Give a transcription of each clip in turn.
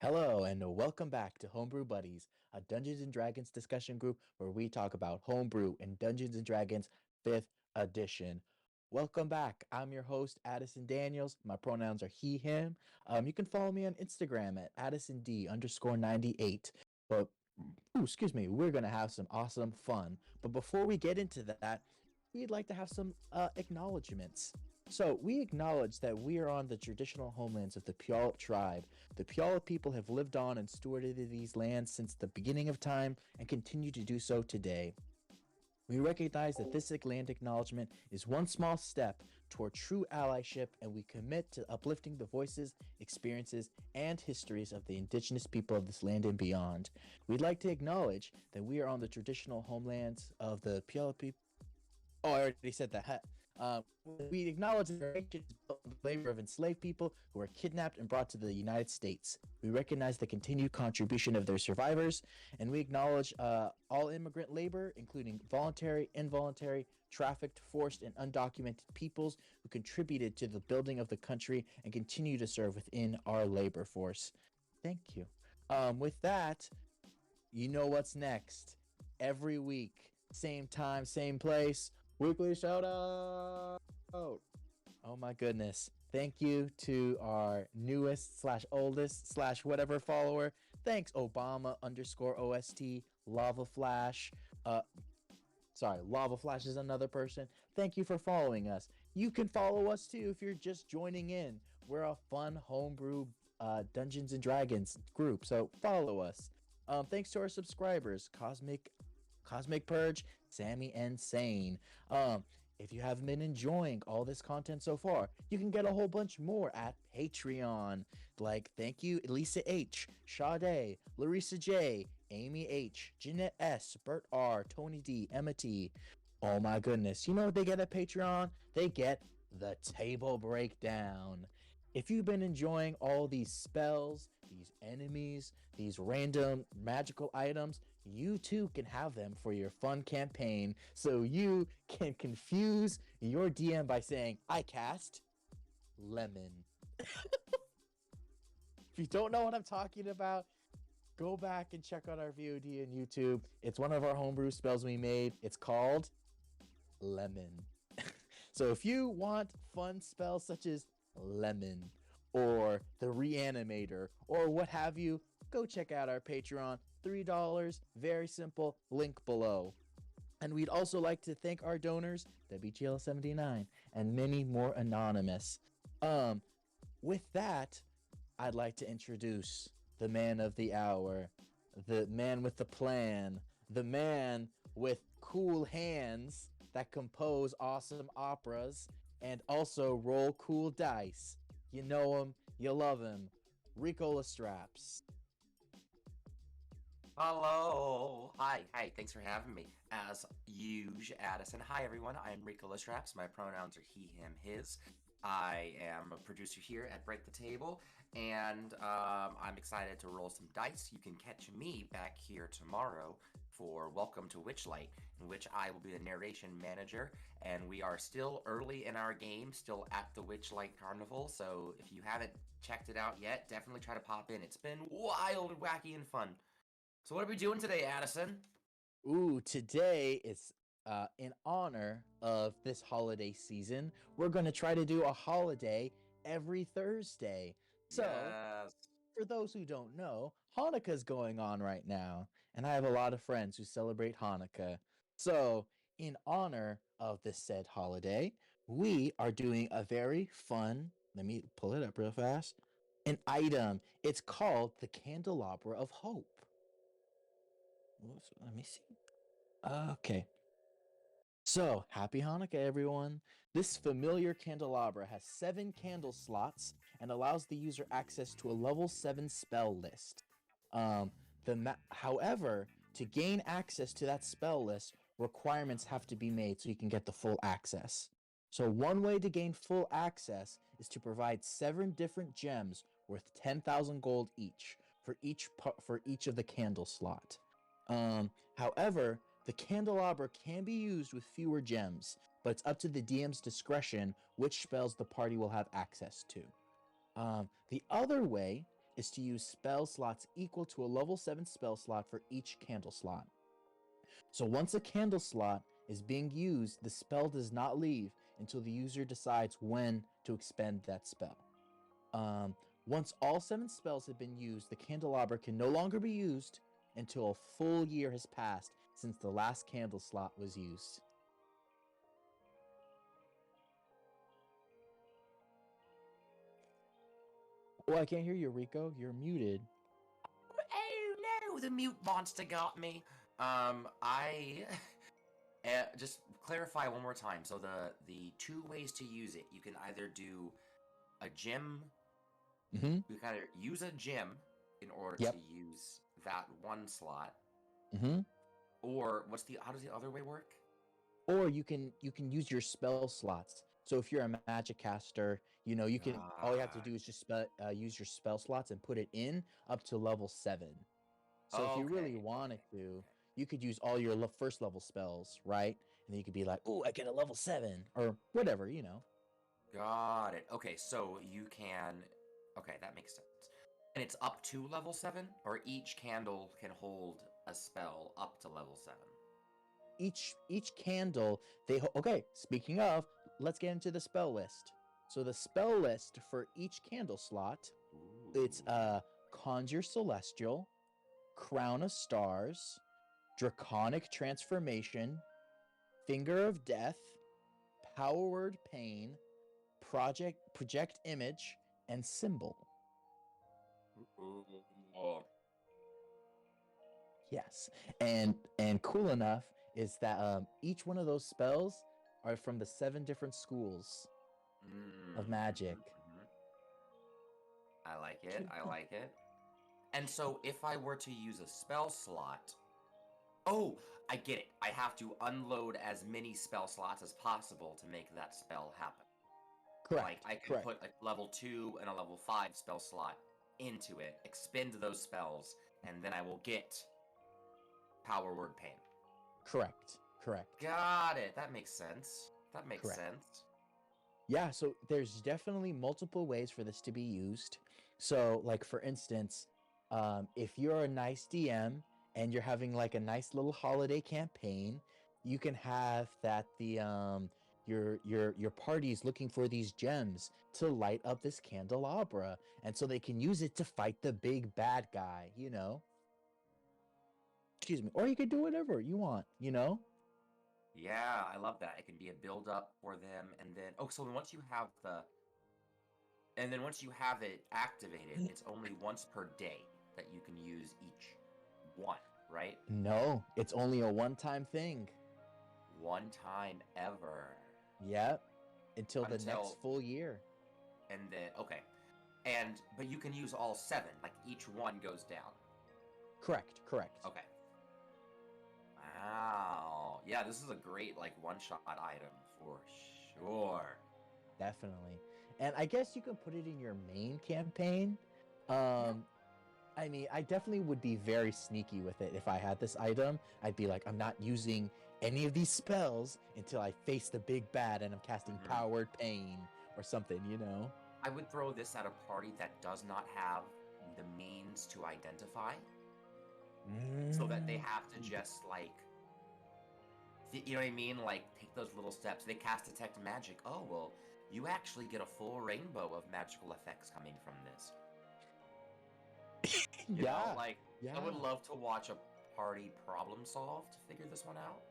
Hello, and welcome back to Homebrew Buddies, a Dungeons and Dragons discussion group where we talk about homebrew and Dungeons and Dragons 5th edition. Welcome back. I'm your host, Addison Daniels. My pronouns are he, him. You can follow me on Instagram at AddisonD_98. But, excuse me, we're going to have some awesome fun. But before we get into that, we'd like to have some acknowledgements. So, we acknowledge that we are on the traditional homelands of the Puyallup tribe. The Puyallup people have lived on and stewarded these lands since the beginning of time and continue to do so today. We recognize that this land acknowledgement is one small step toward true allyship, and we commit to uplifting the voices, experiences, and histories of the indigenous people of this land and beyond. We'd like to acknowledge that we are on the traditional homelands of the Puyallup people. Oh, I already said that. We acknowledge that our nation is built on the labor of enslaved people who were kidnapped and brought to the United States. We recognize the continued contribution of their survivors, and we acknowledge all immigrant labor, including voluntary, involuntary, trafficked, forced, and undocumented peoples who contributed to the building of the country and continue to serve within our labor force. Thank you. With that, you know what's next. Every week, same time, same place. Weekly shout out. Oh my goodness. Thank you to our newest slash oldest slash whatever follower. Thanks, Obama_OST, Lava Flash. Uh, Lava Flash is another person. Thank you for following us. You can follow us too if you're just joining in. We're a fun homebrew Dungeons and Dragons group, so follow us. Thanks to our subscribers, Cosmic Purge, Sammy, and Sane. If you haven't been enjoying all this content so far, you can get a whole bunch more at Patreon. Like, thank you, Elisa H, Sade, Larissa J, Amy H, Jeanette S, Bert R, Tony D, Emma T. Oh my goodness, you know what they get at Patreon? They get the table breakdown. If you've been enjoying all these spells, these enemies, these random magical items, you too can have them for your fun campaign, so you can confuse your DM by saying, I cast lemon. If you don't know what I'm talking about, go back and check out our VOD on YouTube. It's one of our homebrew spells we made. It's called lemon. So if you want fun spells such as lemon or the reanimator or what have you, go check out our Patreon. $3, very simple, link below. And we'd also like to thank our donors, WGL79, and many more anonymous. With that, I'd like to introduce the man of the hour, the man with the plan, the man with cool hands that compose awesome operas and also roll cool dice. You know him, you love him, Rico Lestraps. Hello. Hi. Thanks for having me. As usual, Addison. Hi, everyone. I am Rico Lestraps. My pronouns are he, him, his. I am a producer here at Break the Table, and I'm excited to roll some dice. You can catch me back here tomorrow for Welcome to Witchlight, in which I will be the narration manager, and we are still early in our game, still at the Witchlight Carnival, so if you haven't checked it out yet, definitely try to pop in. It's been wild, wacky, and fun. So what are we doing today, Addison? Ooh, today is in honor of this holiday season. We're going to try to do a holiday every Thursday. So, Yes. for those who don't know, Hanukkah's going on right now, and I have a lot of friends who celebrate Hanukkah. So, in honor of this said holiday, we are doing a very fun, let me pull it up real fast, an item. It's called the Candelabra of Hope. Let me see. Okay. So, happy Hanukkah, everyone. This familiar candelabra has 7 candle slots and allows the user access to a level 7 spell list. However, to gain access to that spell list, requirements have to be made so you can get the full access. So, one way to gain full access is to provide 7 different gems worth 10,000 gold each for each of the candle slot. However, the candelabra can be used with fewer gems, but it's up to the DM's discretion which spells the party will have access to. The other way is to use spell slots equal to a level 7 spell slot for each candle slot. So once a candle slot is being used, the spell does not leave until the user decides when to expend that spell. Once all 7 spells have been used, the candelabra can no longer be used until a full year has passed since the last candle slot was used. Oh, I can't hear you, Rico. You're muted. Oh no, the mute monster got me. I just clarify one more time. So the 2 ways to use it, you can either do a gem. Mm-hmm. You can either use a gem in order Yep. to use that 1 slot, Mm-hmm. or how does the other way work? Or you can use your spell slots. So if you're a magic caster, you know, you can all you have to do is just use your spell slots and put it in up to level 7. So if you really wanted to, you could use all your first level spells, right? And then you could be like, "Oh, I get a level 7," or whatever, you know. Got it. Okay, so you can. Okay, that makes sense. And it's up to level 7, or each candle can hold a spell up to level 7. Each candle okay, speaking of, let's get into the spell list. So the spell list for each candle slot, it's Conjure Celestial, Crown of Stars, Draconic Transformation, Finger of Death, Power Word Pain, Project Image, and Symbol. Yes, and cool enough is that each one of those spells are from the 7 different schools of magic. I like it. I like it. And so if I were to use a spell slot, oh, I get it. I have to unload as many spell slots as possible to make that spell happen. Correct. Like I can put a level 2 and a level 5 spell slot into it, expend those spells, and then I will get Power Word Pain. Correct. Got it. That makes sense. Sense. Yeah, so there's definitely multiple ways for this to be used. So, like for instance, if you're a nice DM and you're having like a nice little holiday campaign, you can have that your party's looking for these gems to light up this candelabra, and so they can use it to fight the big bad guy, you know. Excuse me. Or you could do whatever you want, you know. Yeah, I love that. It can be a build up for them, and then so once you have it activated, it's only once per day that you can use each one, right? No, it's only a one-time thing. One time ever. Yep. Until the next full year. And then but you can use all 7, like each one goes down. Correct. Okay. Wow. Yeah, this is a great like one-shot item for sure. Definitely. And I guess you can put it in your main campaign. I mean, I definitely would be very sneaky with it if I had this item. I'd be like, I'm not using any of these spells until I face the big bad and I'm casting Power Word Pain or something, you know? I would throw this at a party that does not have the means to identify. So that they have to just like, you know what I mean? Like take those little steps. They cast Detect Magic. Oh, well, you actually get a full rainbow of magical effects coming from this. You know, like, I would love to watch a party problem solve to figure this one out.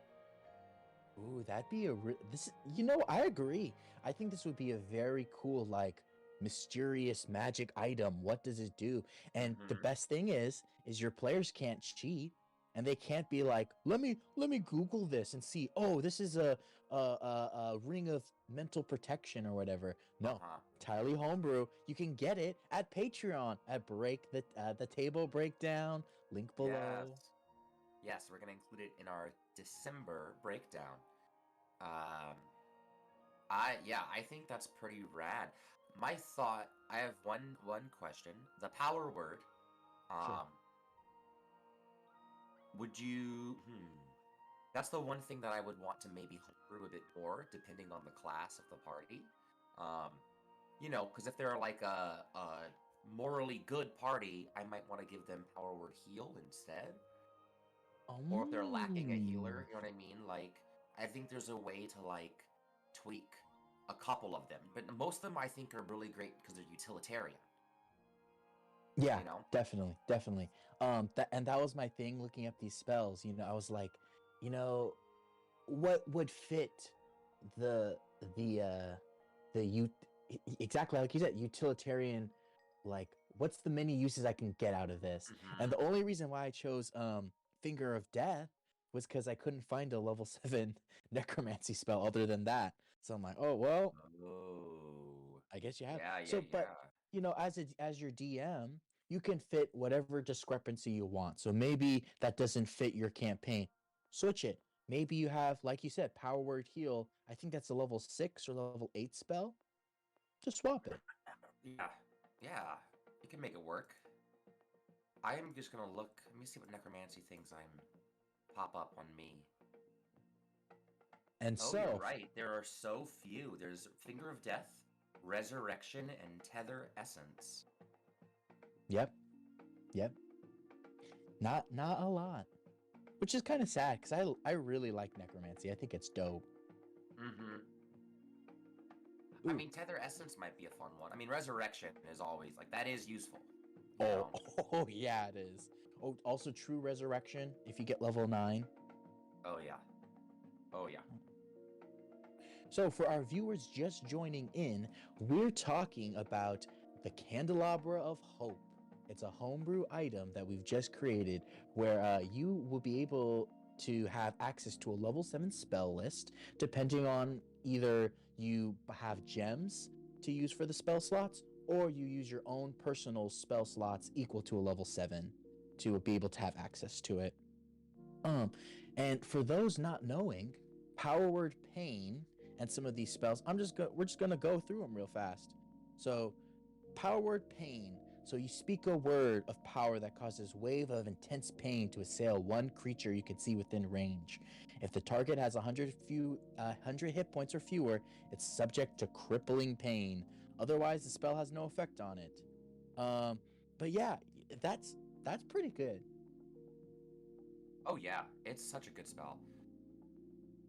Ooh, that'd be you know, I agree. I think this would be a very cool, like, mysterious magic item. What does it do? And the best thing is your players can't cheat, and they can't be like, let me Google this and see. Oh, this is a ring of mental protection or whatever. No, entirely homebrew. You can get it at Patreon at the table breakdown. Link below. Yes, we're gonna include it in our December breakdown. I think that's pretty rad. I have one question. The power word. Sure. Would you? That's the one thing that I would want to maybe homebrew a bit more, depending on the class of the party. You know, because if they're like a morally good party, I might want to give them power word heal instead. Oh. Or if they're lacking a healer, you know what I mean? Like, I think there's a way to, like, tweak a couple of them. But most of them, I think, are really great because they're utilitarian. Yeah, You know? definitely, definitely. That was my thing looking up these spells. You know, I was like, you know, what would fit the the exactly like you said, utilitarian, like what's the many uses I can get out of this? And the only reason why I chose Finger of Death was because I couldn't find a level 7 necromancy spell other than that. So I'm like, oh well, Oh. I guess you have. Yeah, yeah, So, but yeah. you know, as your DM, you can fit whatever discrepancy you want. So maybe that doesn't fit your campaign. Switch it. Maybe you have, like you said, power word heal. I think that's a level 6 or level 8 spell. Just swap it. Yeah, yeah. You can make it work. I am just gonna look. Let me see what necromancy things I'm pop up on me. And Oh, you're so, right. There are so few. There's Finger of Death, Resurrection, and Tether Essence. yep, yep. Not a lot. Which is kind of sad because I really like necromancy. I think it's dope. Mm-hmm. I Ooh. mean, Tether Essence might be a fun one. I mean, Resurrection is always, like, that is useful. You Oh, know? oh yeah, it is. Oh, also true resurrection if you get level 9. Oh, yeah. Oh, yeah. So, for our viewers just joining in, we're talking about the Candelabra of Hope. It's a homebrew item that we've just created where you will be able to have access to a level 7 spell list, depending on either you have gems to use for the spell slots or you use your own personal spell slots equal to a level 7 to be able to have access to it. Um, and for those not knowing, Power Word Pain and some of these spells, we're just gonna go through them real fast. So, Power Word Pain. So you speak a word of power that causes wave of intense pain to assail one creature you can see within range. If the target has 100 hit points or fewer, it's subject to crippling pain. Otherwise, the spell has no effect on it. But yeah, that's pretty good. Oh, yeah. It's such a good spell.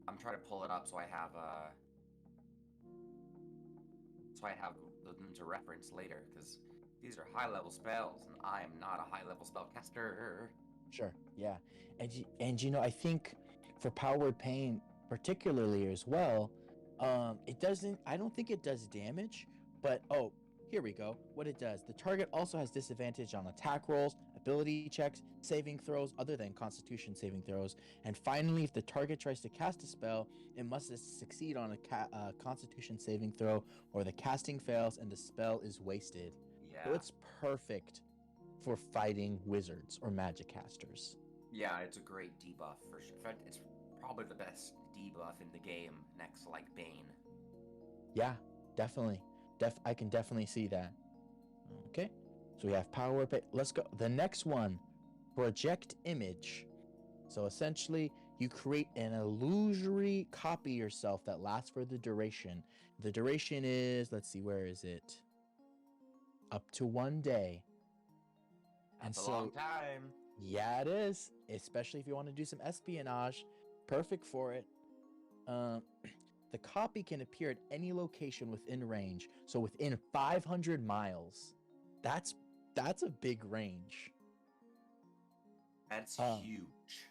I'm trying to pull it up so I have them to reference later, because these are high-level spells, and I am not a high-level spellcaster. Sure, yeah, and you know, I think for Power Word Pain particularly as well, it doesn't. I don't think it does damage, but oh, here we go. What it does: the target also has disadvantage on attack rolls, ability checks, saving throws, other than Constitution saving throws. And finally, if the target tries to cast a spell, it must succeed on a Constitution saving throw, or the casting fails and the spell is wasted. So Yeah. it's perfect for fighting wizards or magic casters. Yeah, it's a great debuff for sure. In fact, it's probably the best debuff in the game next to, like, Bane. Yeah, definitely. I can definitely see that. Okay, so we have power. Let's go. The next one, project image. So essentially, you create an illusory copy yourself that lasts for the duration. The duration is, let's see, where is it? Up to 1 day. And That's a long so, time. yeah, it is. Especially if you want to do some espionage, perfect for it. Um, the copy can appear at any location within range, so within 500 miles. That's that's a big range. That's Um, huge.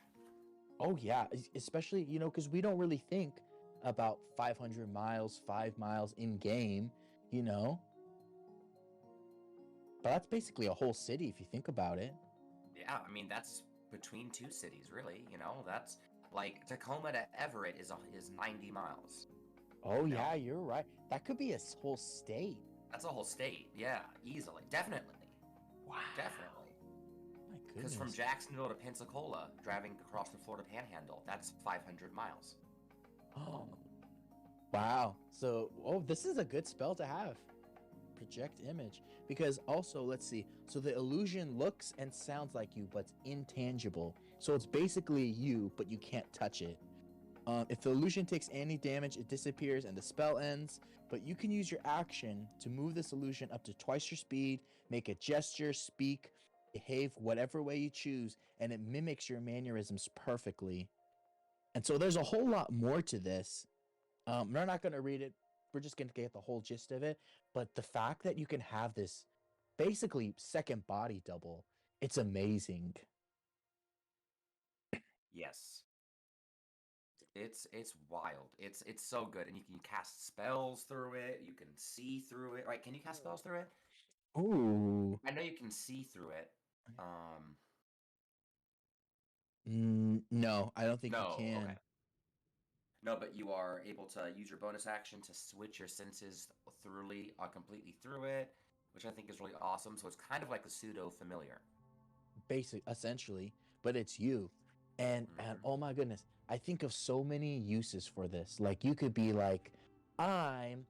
oh yeah, especially because we don't really think about 500 miles, 5 miles in game, you know. But that's basically a whole city if you think about it. Yeah, I mean, that's between two cities, really. That's like Tacoma to Everett is 90 miles. Oh You know, yeah, you're right. That could be a whole state. that's a whole state. Yeah, easily, definitely, Wow, definitely. my Because from goodness. Jacksonville to Pensacola, driving across the Florida Panhandle, that's 500 miles. Oh, wow. So, oh, this is a good spell to have. Project image. Because also, let's see. So the illusion looks and sounds like you, but it's intangible. So it's basically you, but you can't touch it. If the illusion takes any damage, it disappears and the spell ends. But you can use your action to move this illusion up to twice your speed, make a gesture, speak, behave whatever way you choose, and it mimics your mannerisms perfectly. And so there's a whole lot more to this. We're not going to read it. We're just going to get the whole gist of it. But the fact that you can have this basically second body double, it's amazing. Yes. It's wild. It's so good, and you can cast spells through it. You can see through it. Right? Can you cast spells through it? Ooh. I know you can see through it. No, I don't think you No. Okay. can. No, but you are able to use your bonus action to switch your senses thoroughly, completely through it, which I think is really awesome. So it's kind of like a pseudo familiar. Essentially, but it's you. And Mm-hmm. oh my goodness, I think of so many uses for this. Like you could be like, I'm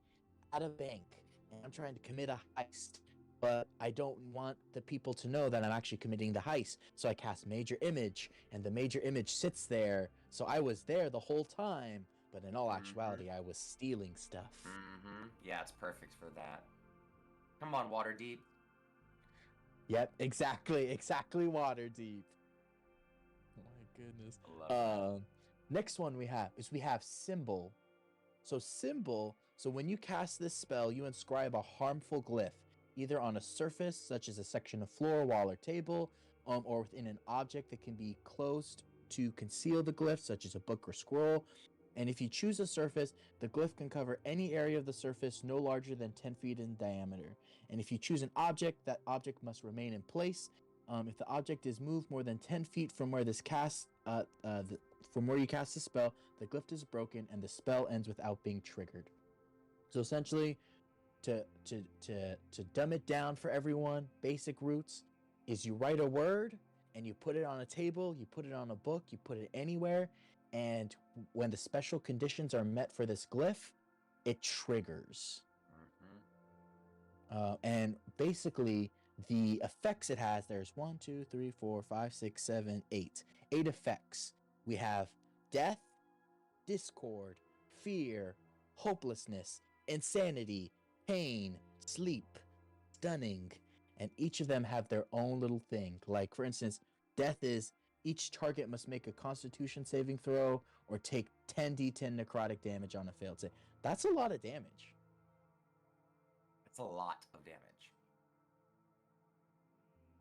at a bank and I'm trying to commit a heist, but I don't want the people to know that I'm actually committing the heist. So I cast Major Image, and the Major Image sits there. So I was there the whole time, but in all Mm-hmm. actuality, I was stealing stuff. Mm-hmm. Yeah, it's perfect for that. Come on, Waterdeep. Yep, exactly Waterdeep. My goodness. I love that. Next one we have Symbol. So symbol, so when you cast this spell, you inscribe a harmful glyph, either on a surface, such as a section of floor, wall, or table, or within an object that can be closed to conceal the glyph, such as a book or scroll. And if you choose a surface, the glyph can cover any area of the surface no larger than 10 feet in diameter. And if you choose an object, that object must remain in place. If the object is moved more than 10 feet from where from where you cast the spell, the glyph is broken and the spell ends without being triggered. So essentially, to dumb it down for everyone, basic roots is you write a word and you put it on a table, you put it on a book, you put it anywhere, and when the special conditions are met for this glyph, it triggers. Mm-hmm. And basically, the effects it has, there's 1, 2, 3, 4, 5, 6, 7, 8. 8 effects. We have death, discord, fear, hopelessness, insanity, pain, sleep, stunning, and each of them have their own little thing. Like, for instance, death is each target must make a constitution saving throw or take 10d10 necrotic damage on a failed save. That's a lot of damage. It's a lot of damage.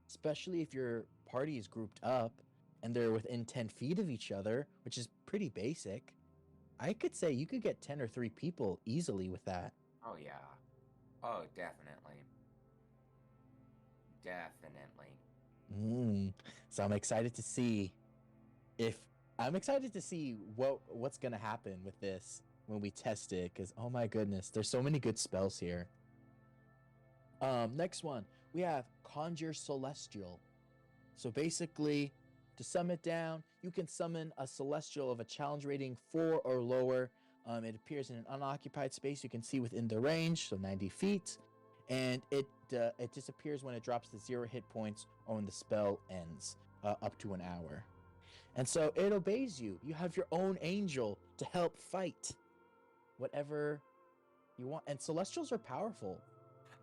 Especially if your party is grouped up and they're within 10 feet of each other, which is pretty basic. I could say you could get 10 or 3 people easily with that. Oh yeah. Oh, definitely. Definitely. So I'm excited to see what's gonna happen with this when we test it, because oh my goodness, there's so many good spells here. Next one, we have Conjure Celestial. So basically, to sum it down, you can summon a celestial of a challenge rating 4 or lower. It appears in an unoccupied space you can see within the range, so 90 feet, and it disappears when it drops to 0 hit points or when the spell ends, up to an hour. And so it obeys you. You have your own angel to help fight whatever you want. And celestials are powerful.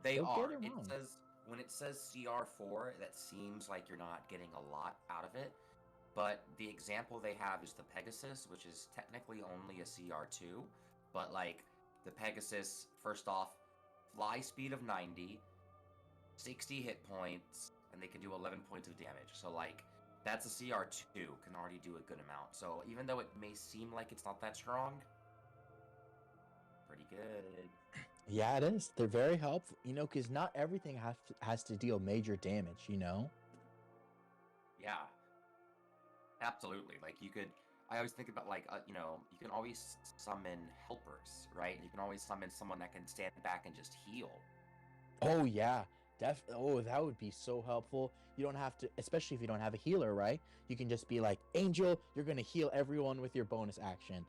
They Don't get are. it It wrong. says when it says CR4, that seems like you're not getting a lot out of it. But the example they have is the Pegasus, which is technically only a CR2. But like the Pegasus, first off, fly speed of 90, 60 hit points, and they can do 11 points of damage. So like that's a CR2 can already do a good amount. So even though it may seem like it's not that strong, pretty good. Yeah, it is. They're very helpful, because not everything has to deal major damage. Yeah, absolutely. Like you could, I always think about like you can always summon helpers, right? You can always summon someone that can stand back and just heal. Oh yeah, oh, that would be so helpful. You don't have to, especially if you don't have a healer, right? You can just be like, Angel, you're gonna heal everyone with your bonus action.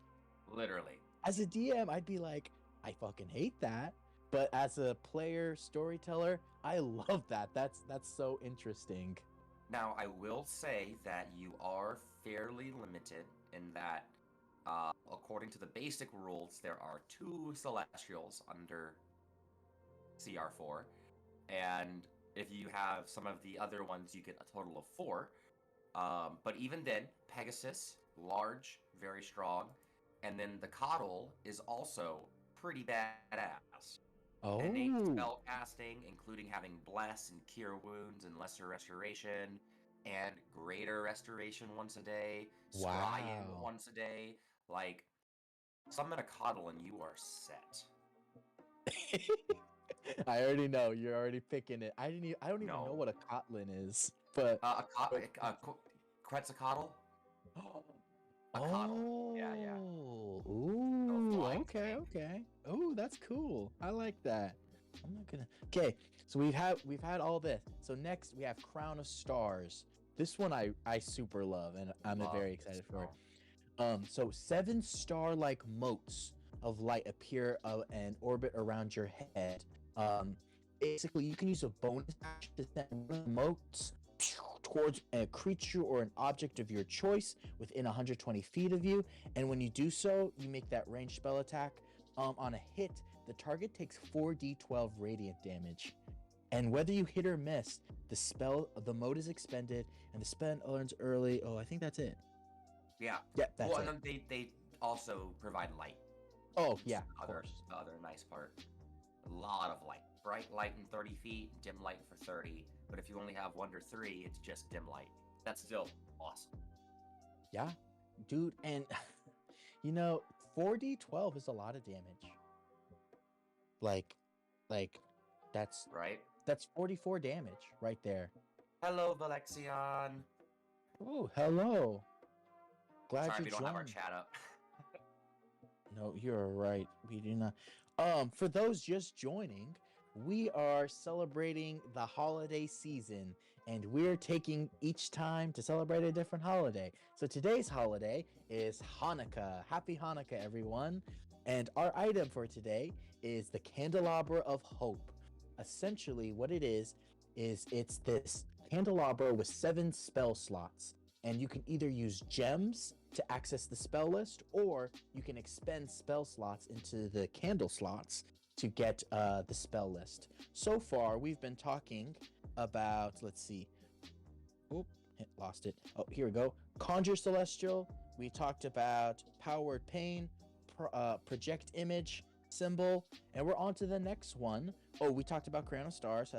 Literally. As a DM, I'd be like, I fucking hate that. But as a player storyteller, I love that. That's so interesting. Now I will say that you are fairly limited in that According to the basic rules, there are 2 Celestials under CR4, and if you have some of the other ones, you get a total of 4. But even then, Pegasus, large, very strong, and then the Coddle is also pretty badass. Innate Oh, spell casting, including having Bless and Cure Wounds and Lesser Restoration, and Greater Restoration once a day, Scrying wow. once a day. Like, summon a Coddle and you are set. I already know you're already picking it. I don't even know No. what a Kotlin is, but Quetzalcoatl? A Coddle. Yeah. oh, So ooh, flying okay, snake. okay. Oh, that's cool. I like that. I'm not gonna. Okay, so we've had all this. So next we have Crown of Stars. This one I super love, and I'm Love very this excited for it. spell. So 7 star-like motes of light appear and orbit around your head. Um, Basically, you can use a bonus action to send one of the motes towards a creature or an object of your choice within 120 feet of you. And when you do so, you make that ranged spell attack. On a hit, the target takes 4d12 radiant damage. And whether you hit or miss, the mode is expended, and the spell earns early. Oh, I think that's it. Yeah. Yep, that's Well, and it. then they also provide light. Oh, Which is yeah, of course. the other nice part. A lot of light. Bright light in 30 feet, dim light for 30. But if you only have 1 or 3, it's just dim light. That's still awesome. Yeah, dude, and 4d12 is a lot of damage. Like, like that's Right? that's 44 damage right there. Hello, Valexion. Oh, hello. Glad Sorry you we don't have our joined. chat up. No, you're right. We do not. For those just joining, we are celebrating the holiday season, and we're taking each time to celebrate a different holiday. So today's holiday is Hanukkah. Happy Hanukkah, everyone. And our item for today is the Candelabra of Hope. Essentially, what it is it's this candelabra with 7 spell slots, and you can either use gems to access the spell list, or you can expend spell slots into the candle slots to get the spell list. So far, we've been talking about, let's see. Oh, lost it. Oh, here we go. Conjure Celestial. We talked about Powered Pain, Project Image, Symbol, and we're on to the next one. Oh, we talked about Crown of Stars.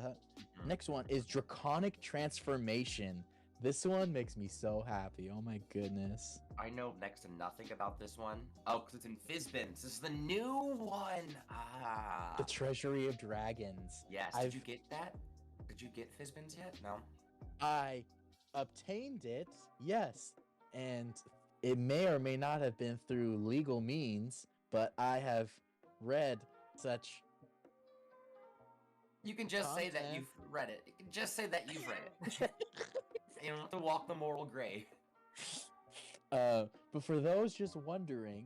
Next one is Draconic Transformation. This one makes me so happy. Oh my goodness. I know next to nothing about this one. Oh, because it's in Fizbins. This is the new one. The Ah. Treasury of Dragons. Yes. Did I've you get that? Did you get Fizbins yet? No. I obtained it, yes, and it may or may not have been through legal means, but I have read such You can just say that content. you've read it. You can just say that you've read it. You don't have to walk the moral gray. But for those just wondering,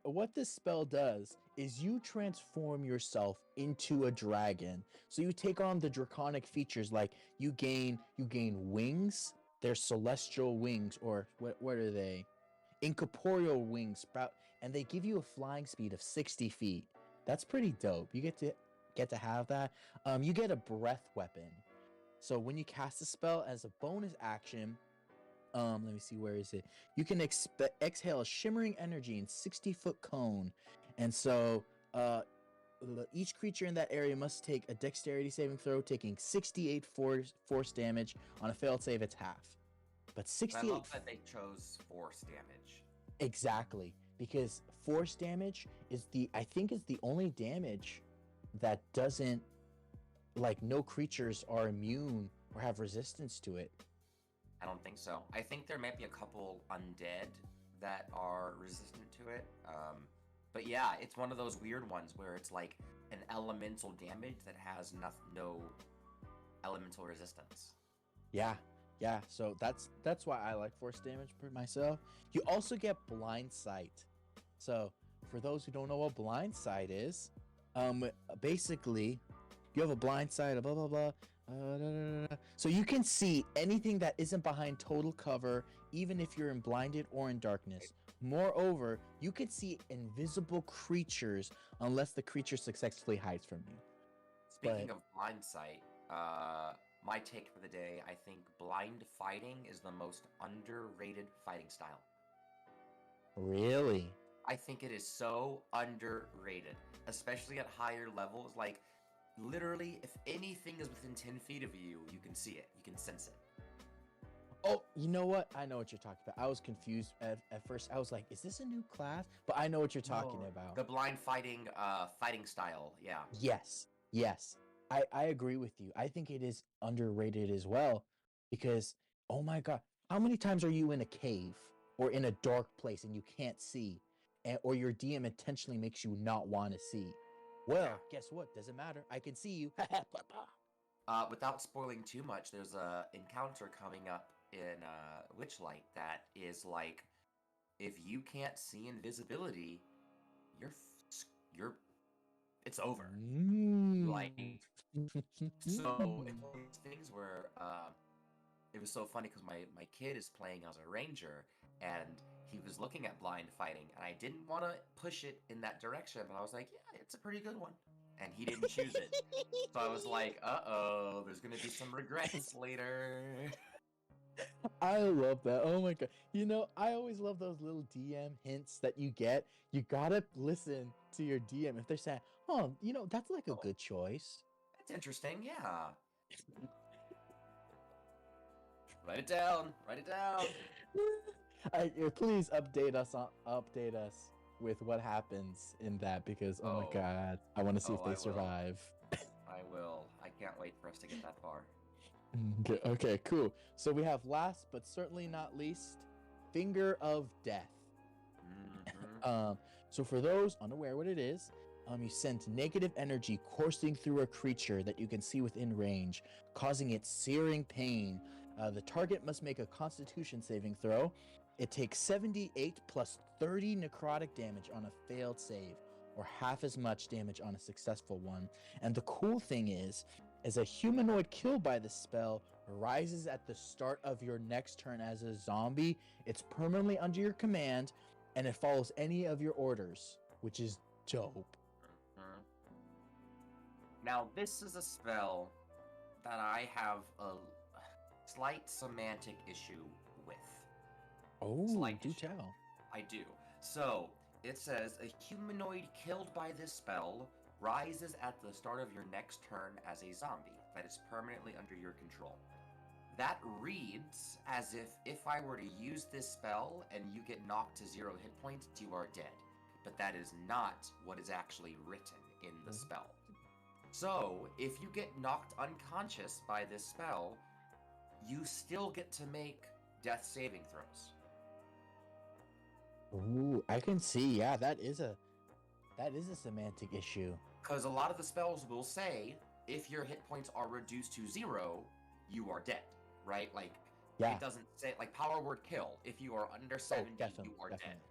what this spell does is you transform yourself into a dragon. So you take on the draconic features, like you gain wings. They're celestial wings, or what are they? Incorporeal wings sprout, and they give you a flying speed of 60 feet. That's pretty dope. You get to have that. You get a breath weapon. So when you cast a spell as a bonus action, let me see, where is it? You can exhale a shimmering energy in 60-foot cone, and so each creature in that area must take a dexterity saving throw, taking 68 force damage. On a failed save, it's half. But I 68 love that they chose force damage. exactly, because force damage is I think is the only damage that doesn't, like, no creatures are immune or have resistance to it. I don't think so. I think there might be a couple undead that are resistant to it. But yeah, it's one of those weird ones where it's like an elemental damage that has no elemental resistance. Yeah, yeah. So that's why I like force damage for myself. You also get blind sight. So for those who don't know what blind sight is, basically you have a blind sight, blah blah blah. Da, da, da. So you can see anything that isn't behind total cover, even if you're in blinded or in darkness. Moreover, you can see invisible creatures unless the creature successfully hides from you. Speaking of blind sight, my take for the day, I think blind fighting is the most underrated fighting style. Really? I think it is so underrated, especially at higher levels. Like, literally, if anything is within 10 feet of you, you can see it, you can sense it. Oh, you know what? I know what you're talking about. I was confused at first. I was like, is this a new class? But I know what you're talking about. The blind fighting style, yeah. Yes. I agree with you. I think it is underrated as well because, oh my God, how many times are you in a cave or in a dark place and you can't see, or your DM intentionally makes you not want to see? Well, guess what? Doesn't matter. I can see you. Without spoiling too much, there's a encounter coming up in Witchlight that is like, if you can't see invisibility, it's over. Like, so it's one of those things where it was so funny because my kid is playing as a ranger and he was looking at blind fighting and I didn't want to push it in that direction, but I was like, yeah, it's a pretty good one. And he didn't choose it. So I was like, uh-oh, there's going to be some regrets later. I love that. Oh my God. You know, I always love those little DM hints that you get. You gotta listen to your DM if they're saying, oh, you know, that's like a good choice. That's interesting, yeah. Write it down. Please update us with what happens in that because oh my God, I want to see if they survive. I will. I can't wait for us to get that far. Okay, cool. So we have last but certainly not least, Finger of Death. So for those unaware what it is, you send negative energy coursing through a creature that you can see within range, causing it searing pain. The target must make a Constitution saving throw. It takes 78 plus 30 necrotic damage on a failed save, or half as much damage on a successful one. And the cool thing is a humanoid killed by the spell rises at the start of your next turn as a zombie. It's permanently under your command, and it follows any of your orders, which is dope. Now, this is a spell that I have a slight semantic issue with. Oh, do tell. I do. So, it says, a humanoid killed by this spell rises at the start of your next turn as a zombie that is permanently under your control. That reads as if I were to use this spell and you get knocked to 0 hit points, you are dead. But that is not what is actually written in the spell. So, if you get knocked unconscious by this spell, you still get to make death saving throws. Ooh, I can see. Yeah, that is a semantic issue. Because a lot of the spells will say, if your hit points are reduced to 0, you are dead, right? Like, it doesn't say, like, power word kill. If you are under 70, you are dead.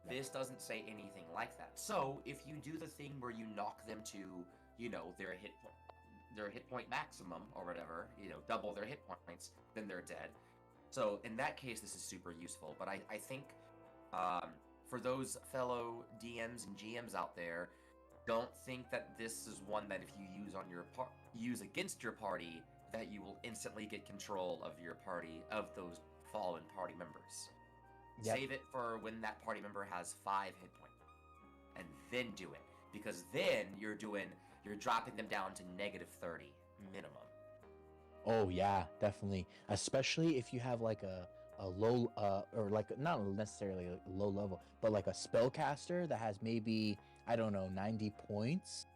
This doesn't say anything like that. So, if you do the thing where you knock them to, you know, their hit point maximum or whatever, you know, double their hit points, then they're dead. So, in that case, this is super useful. But I think, for those fellow DMs and GMs out there, don't think that this is one that if you use on your use against your party, that you will instantly get control of your party, of those fallen party members. Yep. Save it for when that party member has 5 hit points, and then do it, because then you're dropping them down to -30 minimum. Oh yeah, definitely. Especially if you have like a low or like not necessarily a low level, but like a spellcaster that has maybe, I don't know, 90 points.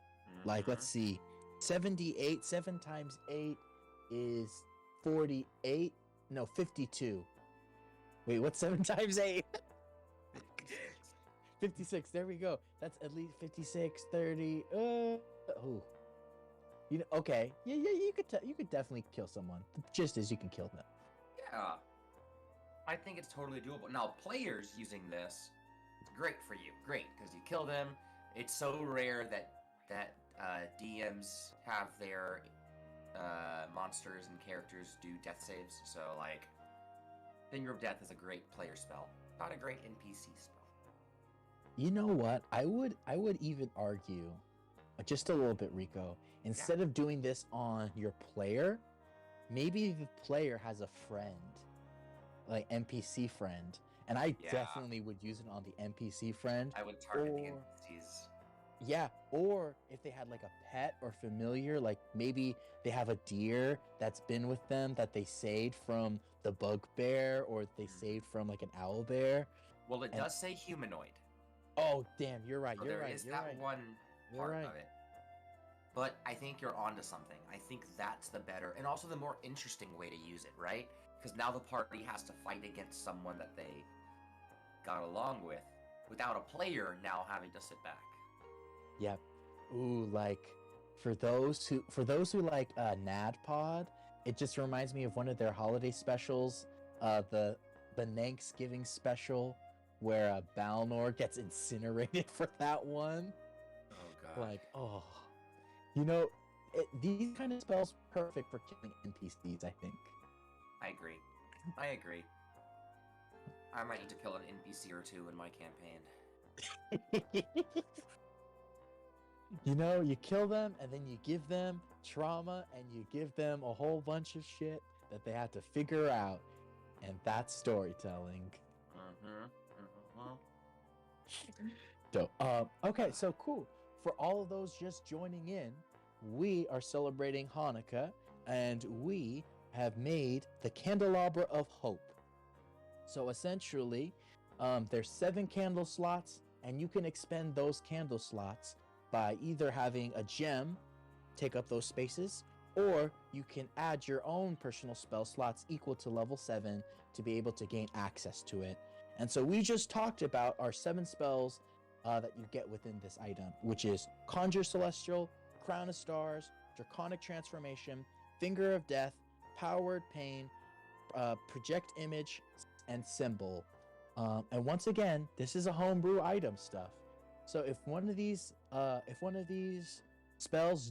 Like, let's see, 78, 7 times 8 is 48. No, 52. Wait, what's 7 times 8? 56. There we go. That's at least 56, 30. Oh. You know, okay. Yeah, you could definitely kill someone. Just as you can kill them. Yeah. I think it's totally doable. Now, players using this, it's great for you. Great, because you kill them. It's so rare that DMs have their monsters and characters do death saves. So, like, Finger of Death is a great player spell, not a great NPC spell. You know what? I would even argue just a little bit, Rico. Yeah. Instead of doing this on your player, maybe the player has a friend, like NPC friend, and I Yeah. definitely would use it on the NPC friend. I would target the Or NPCs. yeah, or if they had like a pet or familiar, like maybe they have a deer that's been with them that they saved from the bugbear, or they saved from like an owl bear. Well, it And does say humanoid. oh damn, you're right, So you're there right, is you're that right, one you're part right. of it. But I think you're onto something. I think that's the better and also the more interesting way to use it, right? Because now the party has to fight against someone that they got along with without a player now having to sit back. Yep. Ooh, like for those who like NADPOD, it just reminds me of one of their holiday specials, the Thanksgiving special where Balnor gets incinerated for that one. Oh god. Like, oh, you know, these kind of spells perfect for killing NPCs, I think. I agree. I agree. I might need to kill an NPC or two in my campaign. You know, you kill them and then you give them trauma and you give them a whole bunch of shit that they have to figure out. And that's storytelling. Dope. Okay, so cool. For all of those just joining in, we are celebrating Hanukkah and we have made the Candelabra of Hope. So essentially, there's 7 candle slots, and you can expend those candle slots by either having a gem take up those spaces, or you can add your own personal spell slots equal to level 7 to be able to gain access to it. And so we just talked about our 7 spells that you get within this item, which is Conjure Celestial, Crown of Stars, Draconic Transformation, Finger of Death, Powered Pain, Project Image, and Symbol. And once again, this is a homebrew item stuff. So if one of these spells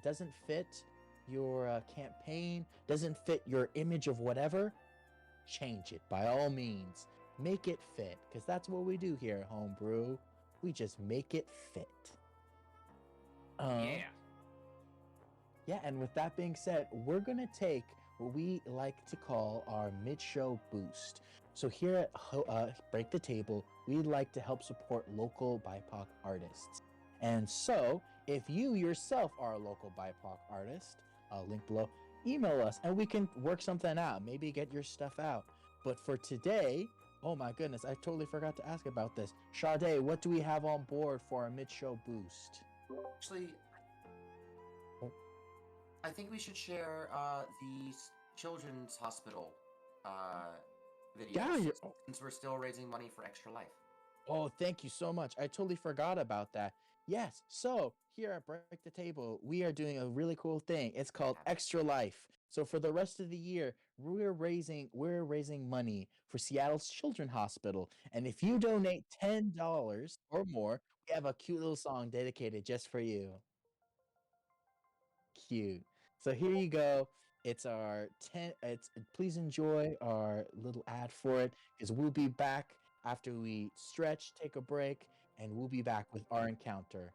doesn't fit your campaign, doesn't fit your image of whatever, change it by all means. Make it fit, because that's what we do here at Homebrew. We just make it fit. Yeah. Yeah, and with that being said, we're gonna take what we like to call our mid-show boost. So here at Break the Table, we like to help support local BIPOC artists. And so, if you yourself are a local BIPOC artist, link below, email us and we can work something out. Maybe get your stuff out. But for today, oh my goodness, I totally forgot to ask about this. Sade, what do we have on board for our mid-show boost? Actually, I think we should share the children's hospital videos since we're still raising money for Extra Life. Oh, thank you so much. I totally forgot about that. Yes. So here at Break the Table, we are doing a really cool thing. It's called Extra Life. So for the rest of the year, we're raising money for Seattle's Children's Hospital. And if you donate $10 or more, we have a cute little song dedicated just for you. Cute. So here you go. It's our 10 it's please enjoy our little ad for it, because we'll be back after we stretch, take a break, and we'll be back with our encounter.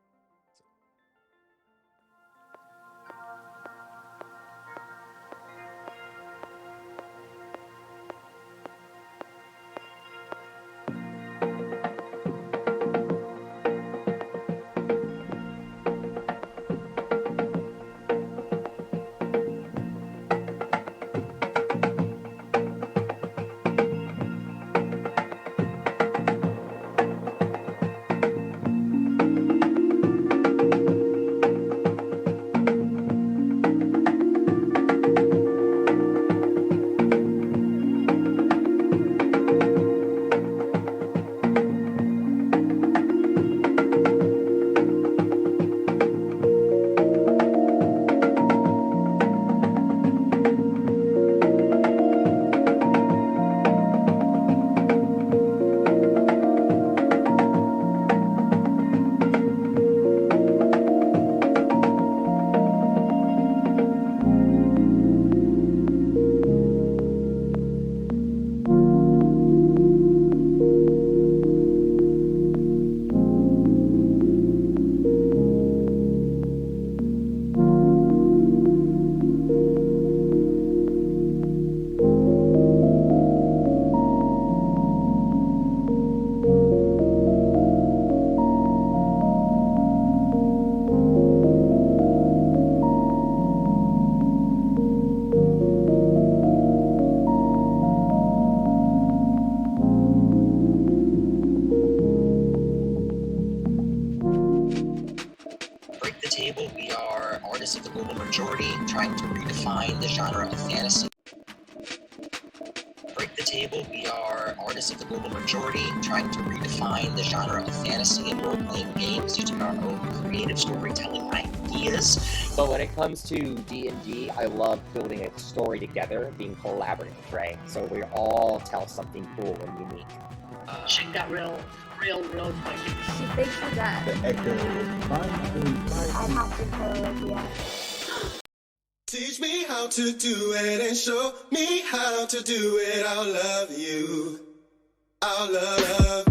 of fantasy. Break the Table, we are artists of the global majority trying to redefine the genre of fantasy and role-playing games using our own creative storytelling ideas. But when it comes to D&D, I love building a story together, being collaborative, right? So we all tell something cool and unique. She got real quick. She thinks she's that. The echo I have to go, yeah. Teach me how to do it and show me how to do it. I'll love you. I'll love.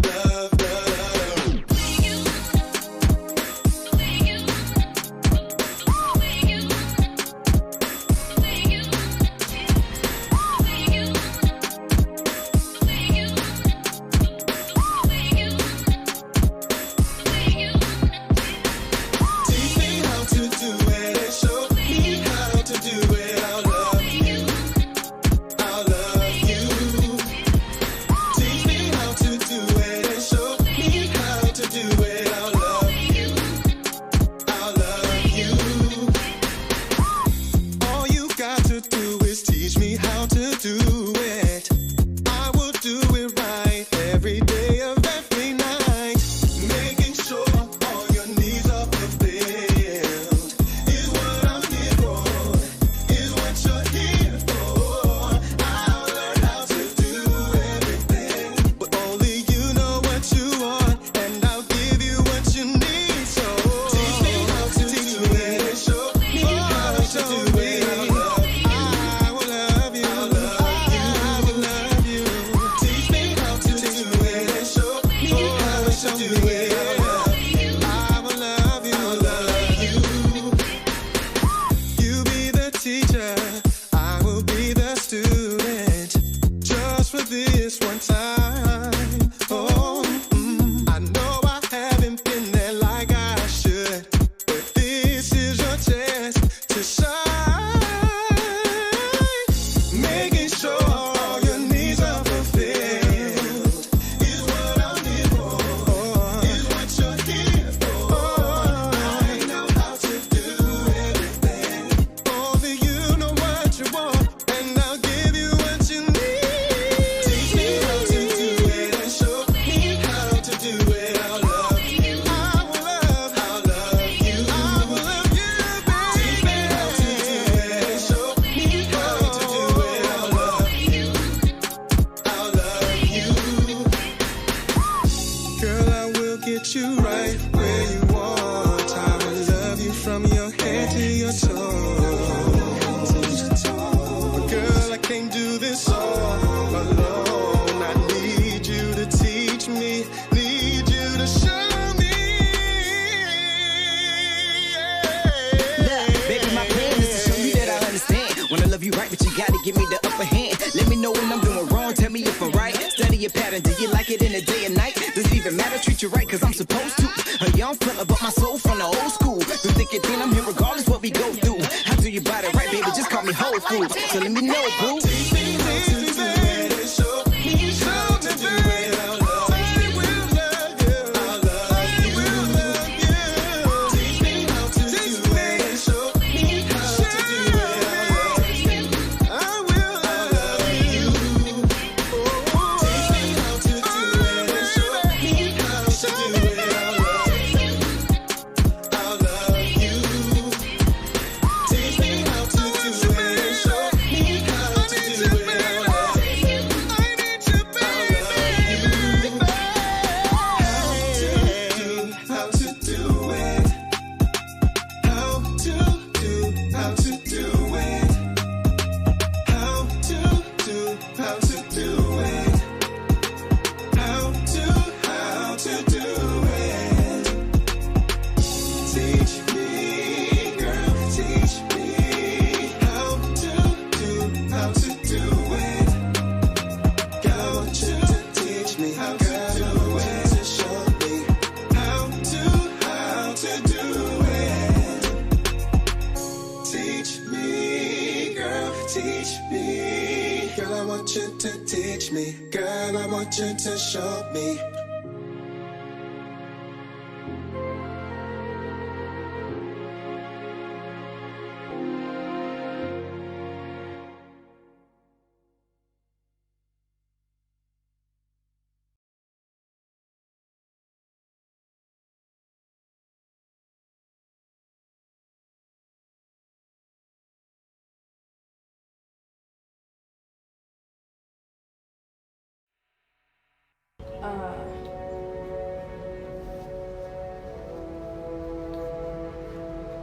Uh,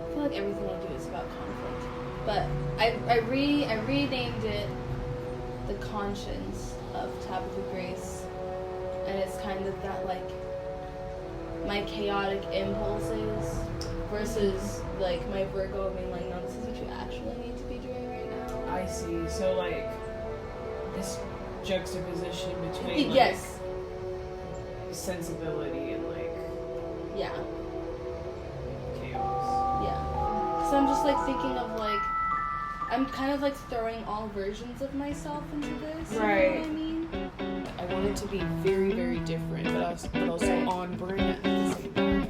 I feel like everything I do is about conflict, but I renamed it The Conscience of Tabitha Grace, and it's kind of that like my chaotic impulses versus like my Virgo being like, no, this is what you actually need to be doing right now. I see. So like this juxtaposition between like, yes, sensibility and like yeah, chaos. yeah. So I'm just like thinking of like I'm kind of like throwing all versions of myself into this. Right. You know what I mean? I want it to be very, very different, but also Right. on brand at the same time.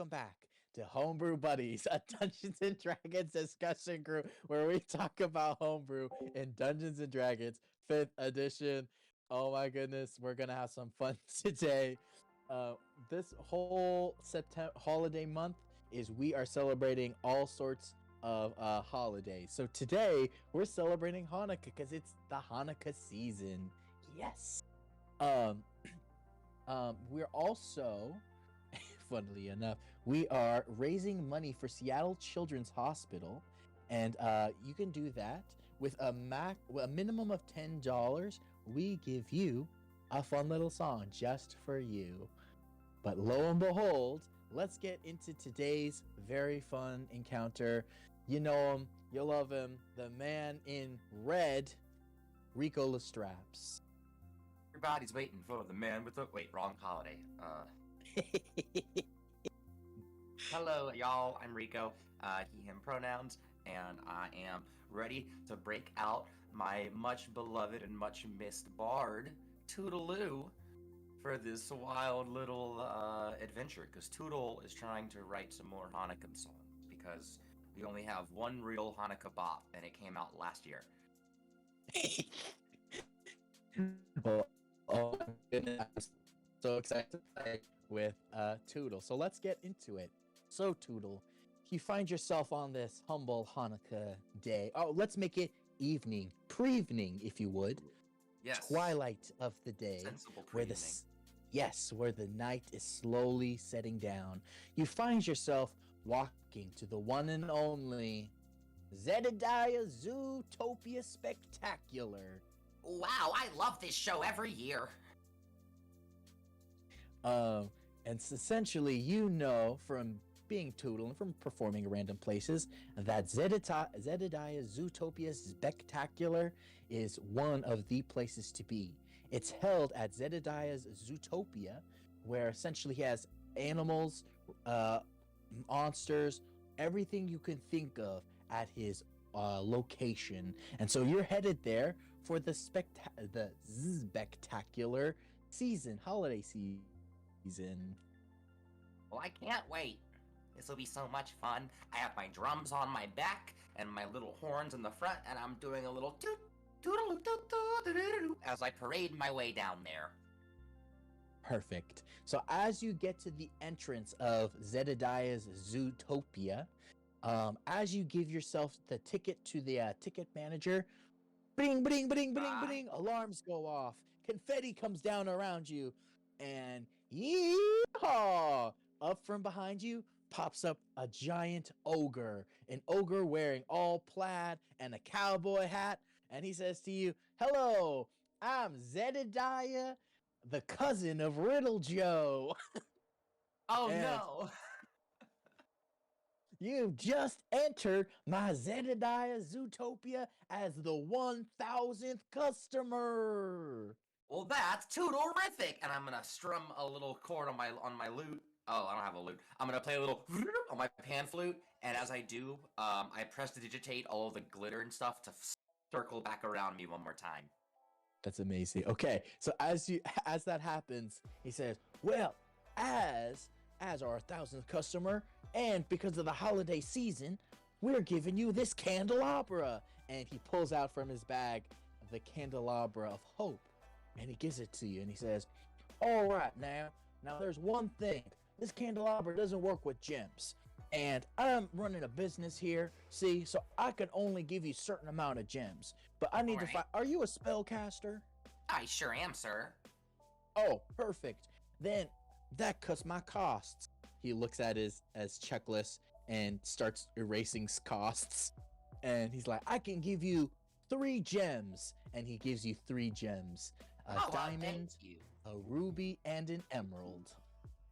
welcome back to Homebrew Buddies, a Dungeons and Dragons discussion group where we talk about homebrew in Dungeons and Dragons 5th edition. Oh my goodness, we're gonna have some fun today. This whole September holiday month is we are celebrating all sorts of holidays. So today we're celebrating Hanukkah because it's the Hanukkah season. Yes. We're also, funnily enough, we are raising money for Seattle Children's Hospital, and you can do that with a minimum of $10. We give you a fun little song just for you. But lo and behold, let's get into today's very fun encounter. You know him, you love him, the man in red, Rico Lestraps. Everybody's waiting for the man with the wrong holiday. Hello, y'all. I'm Rico. He, him pronouns, and I am ready to break out my much beloved and much missed bard, Toodaloo, for this wild little adventure. Because Toodle is trying to write some more Hanukkah songs because we only have one real Hanukkah bop, and it came out last year. Well, oh my goodness, I'm so excited to play with Toodle. So let's get into it. So Toodle, you find yourself on this humble Hanukkah day. Oh, let's make it evening, pre-evening, if you would. Yes. Twilight of the day, Sensible where pre-evening. where the night is slowly setting down. You find yourself walking to the one and only Zedediah Zootopia Spectacular. Wow, I love this show every year. And essentially, you know from being Toodle and from performing at random places that Zedediah Zootopia Spectacular is one of the places to be. It's held at Zedediah's Zootopia, where essentially he has animals, monsters, everything you can think of at his location. And so you're headed there for the spectacular season, holiday season. Well, I can't wait. This will be so much fun. I have my drums on my back and my little horns in the front, and I'm doing a little toot toodle toot toot toot as I parade my way down there. Perfect. So as you get to the entrance of Zedediah's Zootopia, as you give yourself the ticket to the ticket manager, bing, bing, bing, bing, bing, alarms go off, confetti comes down around you, and yeehaw! Up from behind you pops up a giant ogre, an ogre wearing all plaid and a cowboy hat, and he says to you, "Hello, I'm Zedediah, the cousin of Riddle Joe." Oh And no! you've just entered my Zedediah Zootopia as the 1,000th customer. Well, that's toodle-rific! And I'm gonna strum a little chord on my lute. Oh, I don't have a lute. I'm gonna play a little on my pan flute, and as I do, I prestidigitate all of the glitter and stuff to circle back around me one more time. That's amazing. Okay, so as that happens, he says, "Well, as our 1,000th customer, and because of the holiday season, we're giving you this candelabra." And he pulls out from his bag the candelabra of hope, and he gives it to you, and he says, "All right, now there's one thing. This candelabra doesn't work with gems, and I'm running a business here, see, so I can only give you a certain amount of gems. But I need to find. Are you a spellcaster?" I sure am, sir. "Oh, perfect. Then that cuts my costs." He looks at his checklist and starts erasing costs, and he's like, "I can give you 3 gems," and he gives you 3 gems: a diamond, thank you. a ruby, and an emerald.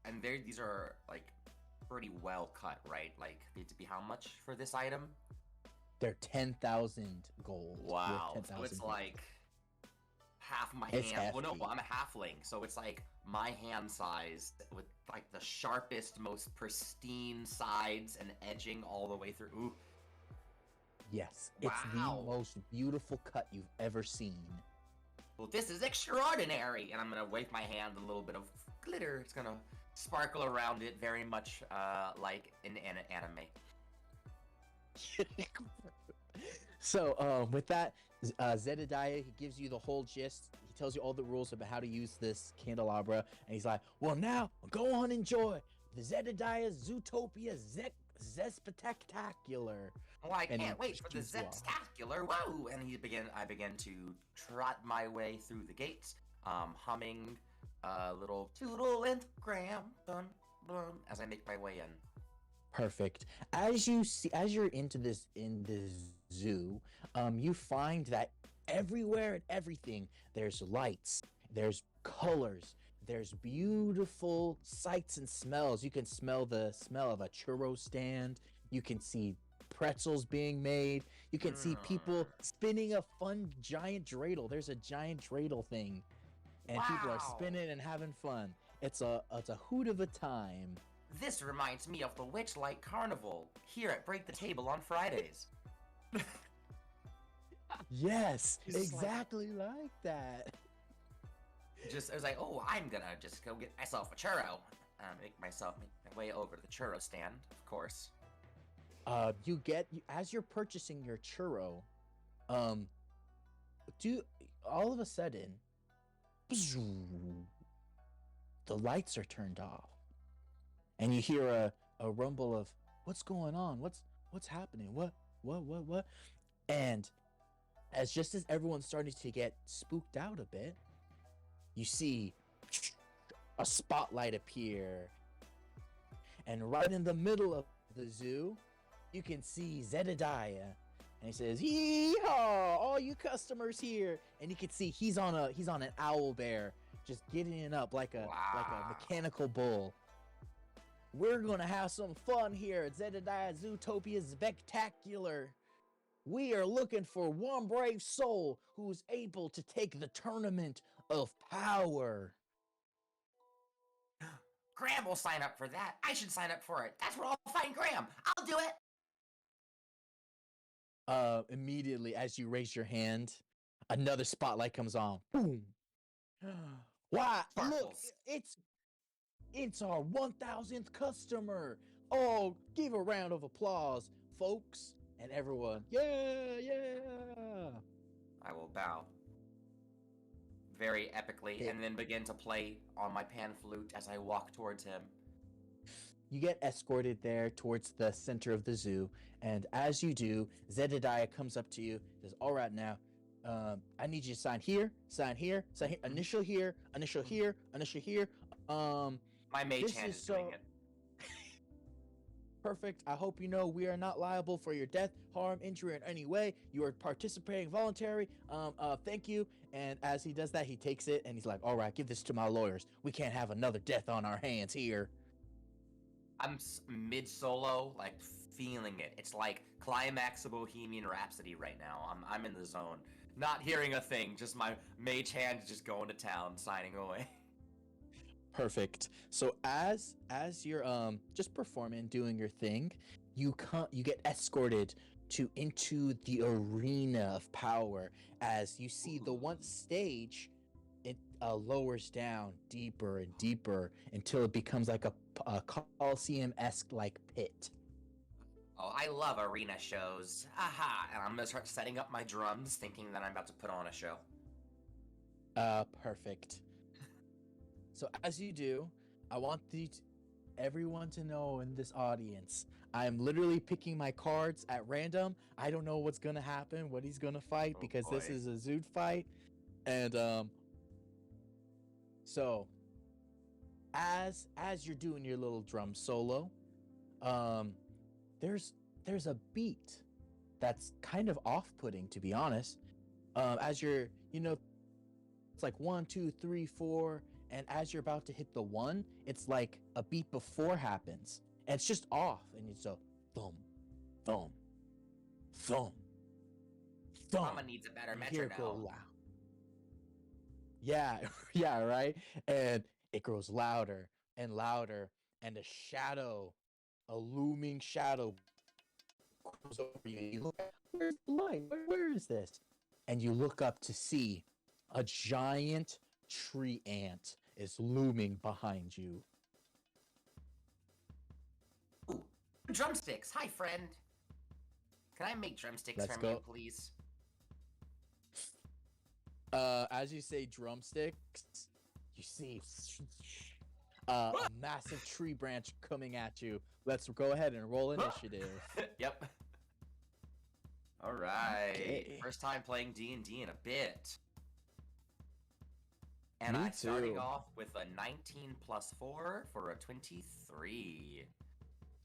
And these are like pretty well cut, right? Like, need to be how much for this item? They're 10,000 gold. Worth Wow. 10,000 So it's gold. like half my It's hand. Well, no, hefty. well, I'm a halfling, so it's like my hand size with like the sharpest, most pristine sides and edging all the way through. Ooh. Yes, it's Wow. the most beautiful cut you've ever seen. Well, this is extraordinary, and I'm gonna wave my hand a little bit of glitter. It's gonna sparkle around it, very much like in an anime. So, with that, Zedediah, he gives you the whole gist. He tells you all the rules about how to use this candelabra, and he's like, "Well, now go on, enjoy the Zedediah Zootopia Zespectacular." Well, I And he can't wait for the shoots you off. spectacular! Whoa! And I begin to trot my way through the gates, humming a little toodle and gram, dun, dun, as I make my way in. Perfect. As you're into this in the zoo, you find that everywhere and everything there's lights, there's colors, there's beautiful sights and smells. You can smell the smell of a churro stand. You can see pretzels being made. You can see people spinning a fun giant dreidel. There's a giant dreidel thing, and people are Wow. spinning and having fun. It's a hoot of a time. This reminds me of the Witchlight Carnival here at Break the Table on Fridays. Yes, It's like- exactly like that. I was like, oh, I'm gonna just go get myself a churro. Make my way over to the churro stand, of course. As you're purchasing your churro, all of a sudden, the lights are turned off, and you hear a rumble of what's going on, what's happening, what, and just as everyone's starting to get spooked out a bit, you see a spotlight appear, and right in the middle of the zoo, you can see Zedediah, and he says, "Yeehaw! All you customers here!" And you can see he's on an owl bear, just getting it up like a mechanical bull. "We're gonna have some fun here at Zedediah Zootopia Spectacular. We are looking for one brave soul who's able to take the tournament of power." Graham will sign up for that. I should sign up for it. That's where I'll find Graham. I'll do it. Immediately as you raise your hand, another spotlight comes on. Boom! Why? Look, Sparkles. it's our 1000th customer. Oh, give a round of applause, folks, and everyone. Yeah. I will bow very epically Okay. and then begin to play on my pan flute as I walk towards him. You get escorted there towards the center of the zoo, and as you do, Zedediah comes up to you, says, "All right, now, I need you to sign here, sign here, sign here, initial here, initial here, initial here. My mage This hand is is doing so- it. Perfect. I hope you know we are not liable for your death, harm, injury in any way. You are participating voluntary. Thank you." And as he does that, he takes it and he's like, "All right, give this to my lawyers. We can't have another death on our hands here." I'm mid solo, like feeling it. It's like climax of Bohemian Rhapsody right now. I'm in the zone, not hearing a thing. Just my mage hand just going to town, signing away. Perfect. So as you're just performing, doing your thing, you get escorted into the arena of power as you see the one stage. It lowers down deeper and deeper until it becomes like a Coliseum-esque like pit. Oh, I love arena shows. Aha! And I'm gonna start setting up my drums, thinking that I'm about to put on a show. Perfect. So as you do, I want everyone to know in this audience, I'm literally picking my cards at random. I don't know what's gonna happen, what he's gonna fight, Oh, because this boy. is a Zoot fight. And so as you're doing your little drum solo, there's a beat that's kind of off-putting, to be honest. As you're, it's like 1, 2, 3, 4, and as you're about to hit the 1, it's like a beat before happens, and it's just off, and it's a thump, thump, thump, thump. Mama needs a better You hear it go metronome. loud. Yeah, yeah, right. And it grows louder and louder, and a looming shadow, grows over you. You look, where's the light? Where is this? And you look up to see a giant tree ant is looming behind you. Drumsticks. Hi, friend. Can I make drumsticks Let's from go. you, please? As you say drumsticks, you see a massive tree branch coming at you. Let's go ahead and roll initiative. Yep. All right. Okay. First time playing D&D in a bit. And Me I'm starting too. off with a 19 plus 4 for a 23.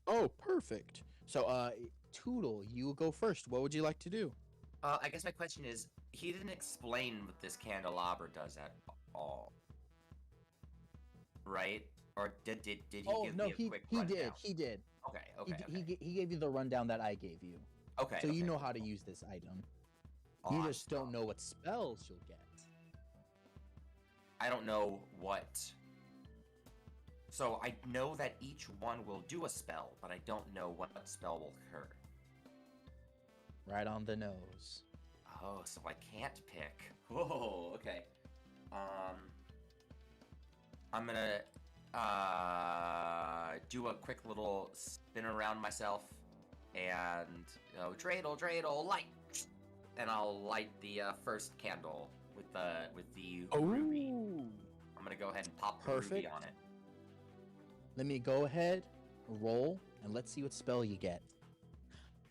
Oh, perfect. So, Toodle, you go first. What would you like to do? I guess my question is, he didn't explain what this candelabra does at all. Right? Or did he give me a quick rundown? He did. Okay. He gave you the rundown that I gave you. Okay. So you know cool. how to use this item. You just don't know what spells you'll get. I don't know what. So I know that each one will do a spell, but I don't know what spell will occur. Right on the nose. Oh, so I can't pick. Oh, okay. I'm gonna do a quick little spin around myself, and dreidel, light, and I'll light the first candle with the ruby. I'm gonna go ahead and pop the ruby Perfect. on it. Let me go ahead, roll, and let's see what spell you get.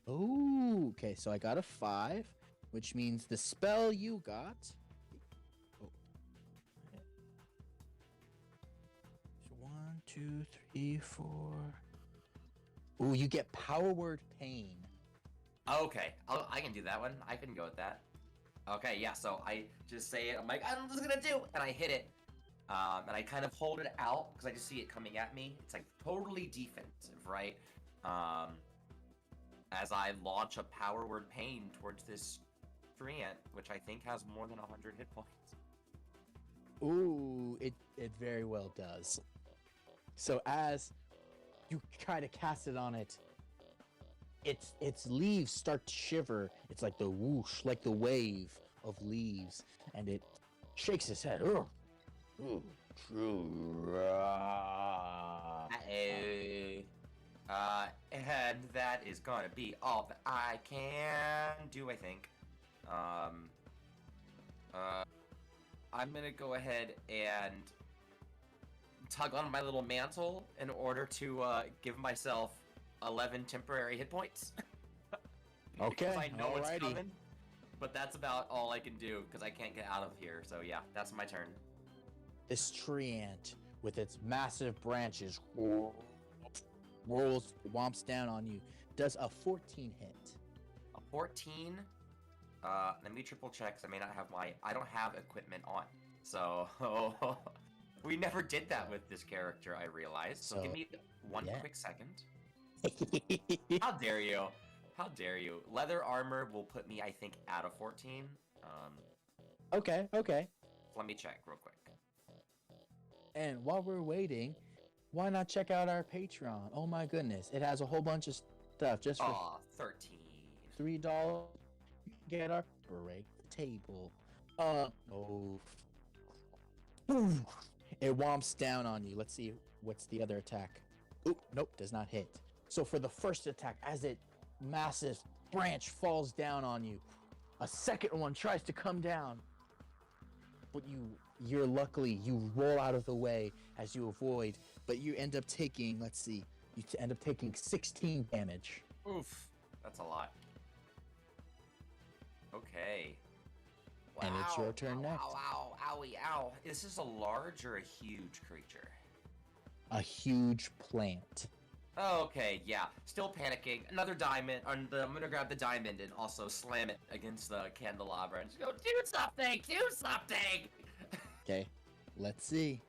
Oh, okay, so I got a 5, which means the spell you got. Oh. So 1, 2, 3, 4. Ooh, you get Power Word Pain. Okay, I can do that one. I can go with that. Okay, yeah, so I just say it. I'm like, I'm just gonna do, and I hit it. And I kind of hold it out because I just see it coming at me. It's like totally defensive, right? As I launch a Power Word Pain towards this treant, which I think has more than 100 hit points. Ooh, it very well does. So as you try to cast it on it, its leaves start to shiver. It's like the whoosh, like the wave of leaves, and it shakes its head. Ugh. Ooh, true. And that is gonna be all that I can do, I think. I'm gonna go ahead and tug on my little mantle in order to give myself 11 temporary hit points. Okay, Because I know it's alrighty. coming. But that's about all I can do because I can't get out of here. So yeah, that's my turn. This treant, with its massive branches, womps down on you. Does a 14 hit? A 14. Let me triple check because I don't have equipment on. So we never did that with this character, I realized. So give me one quick second. How dare you? How dare you? Leather armor will put me, I think, at a 14. Okay. Let me check real quick. And while we're waiting, why not check out our Patreon? Oh my goodness, it has a whole bunch of stuff just for Aw, 13. $3. You can get our break the table. It womps down on you. Let's see what's the other attack. Oop, nope, does not hit. So for the first attack, as it massive branch falls down on you, a second one tries to come down, but you're luckily you roll out of the way as you avoid, but you end up taking, let's see, you end up taking 16 damage. Oof, that's a lot. Okay. Wow. And it's your turn next. Ow, owie, ow. Is this a large or a huge creature? A huge plant. Okay, yeah. Still panicking. Another diamond. I'm gonna grab the diamond and also slam it against the candelabra and just go, do something! Do something! Okay, let's see.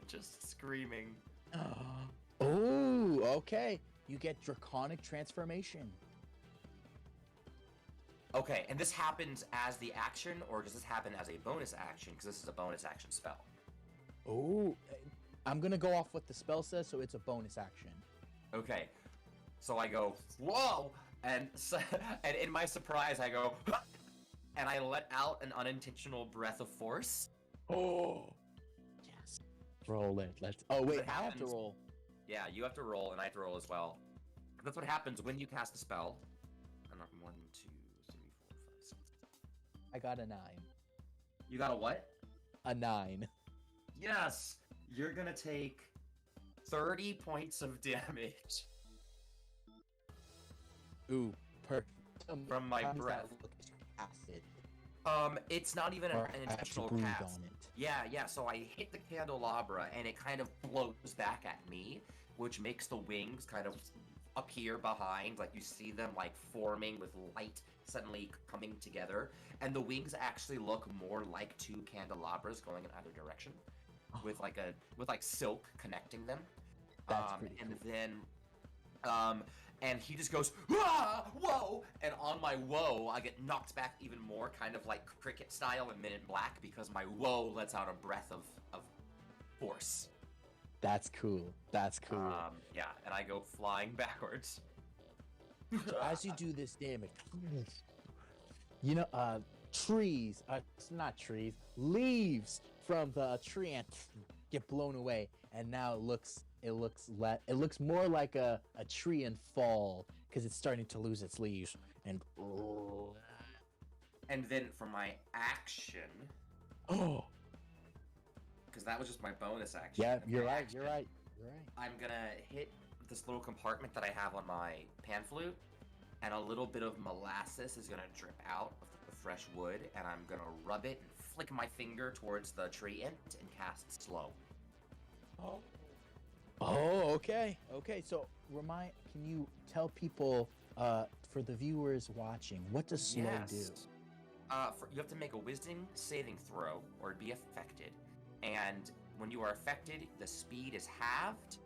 Just screaming. Oh, okay. You get Draconic Transformation. Okay, and this happens as the action, or does this happen as a bonus action? Because this is a bonus action spell. Oh, I'm gonna go off what the spell says, so it's a bonus action. Okay, so I go, whoa! And in my surprise, I go, and I let out an unintentional breath of force. Oh, yes. Roll it. Oh, wait, It I have to happens. roll. Yeah, you have to roll, and I have to roll as well. That's what happens when you cast a spell. I'm not 1, 2, 3, 4, 5, 6. I got a 9. You got a what? A 9. Yes! You're gonna take 30 points of damage Ooh, from my how does breath. that look as you cast it? It's not even Or an I intentional breathe cast. on it. Yeah, so I hit the candelabra and it kind of blows back at me, which makes the wings kind of appear behind, like you see them like forming with light suddenly coming together, and the wings actually look more like two candelabras going in either direction, with like silk connecting them. That's pretty and cool. then and he just goes, "Ah, whoa!" And on my whoa, I get knocked back even more, kind of like cricket style in Men in Black, because my whoa lets out a breath of force. That's cool. That's cool. Yeah, and I go flying backwards. So as you do this damage, you know, trees, it's not trees, leaves from the tree ant get blown away, and now it looks more like a tree in fall because it's starting to lose its leaves. And then for my action, Oh, because that was just my bonus action. yeah, and you're my right. action, You're right. You're right. I'm gonna hit this little compartment that I have on my pan flute, and a little bit of molasses is gonna drip out of the fresh wood, and I'm gonna rub it and flick my finger towards the tree ant and cast slow. Oh, okay. Okay, so can you tell people, for the viewers watching, what does slow do? You have to make a wisdom saving throw or be affected. And when you are affected, the speed is halved.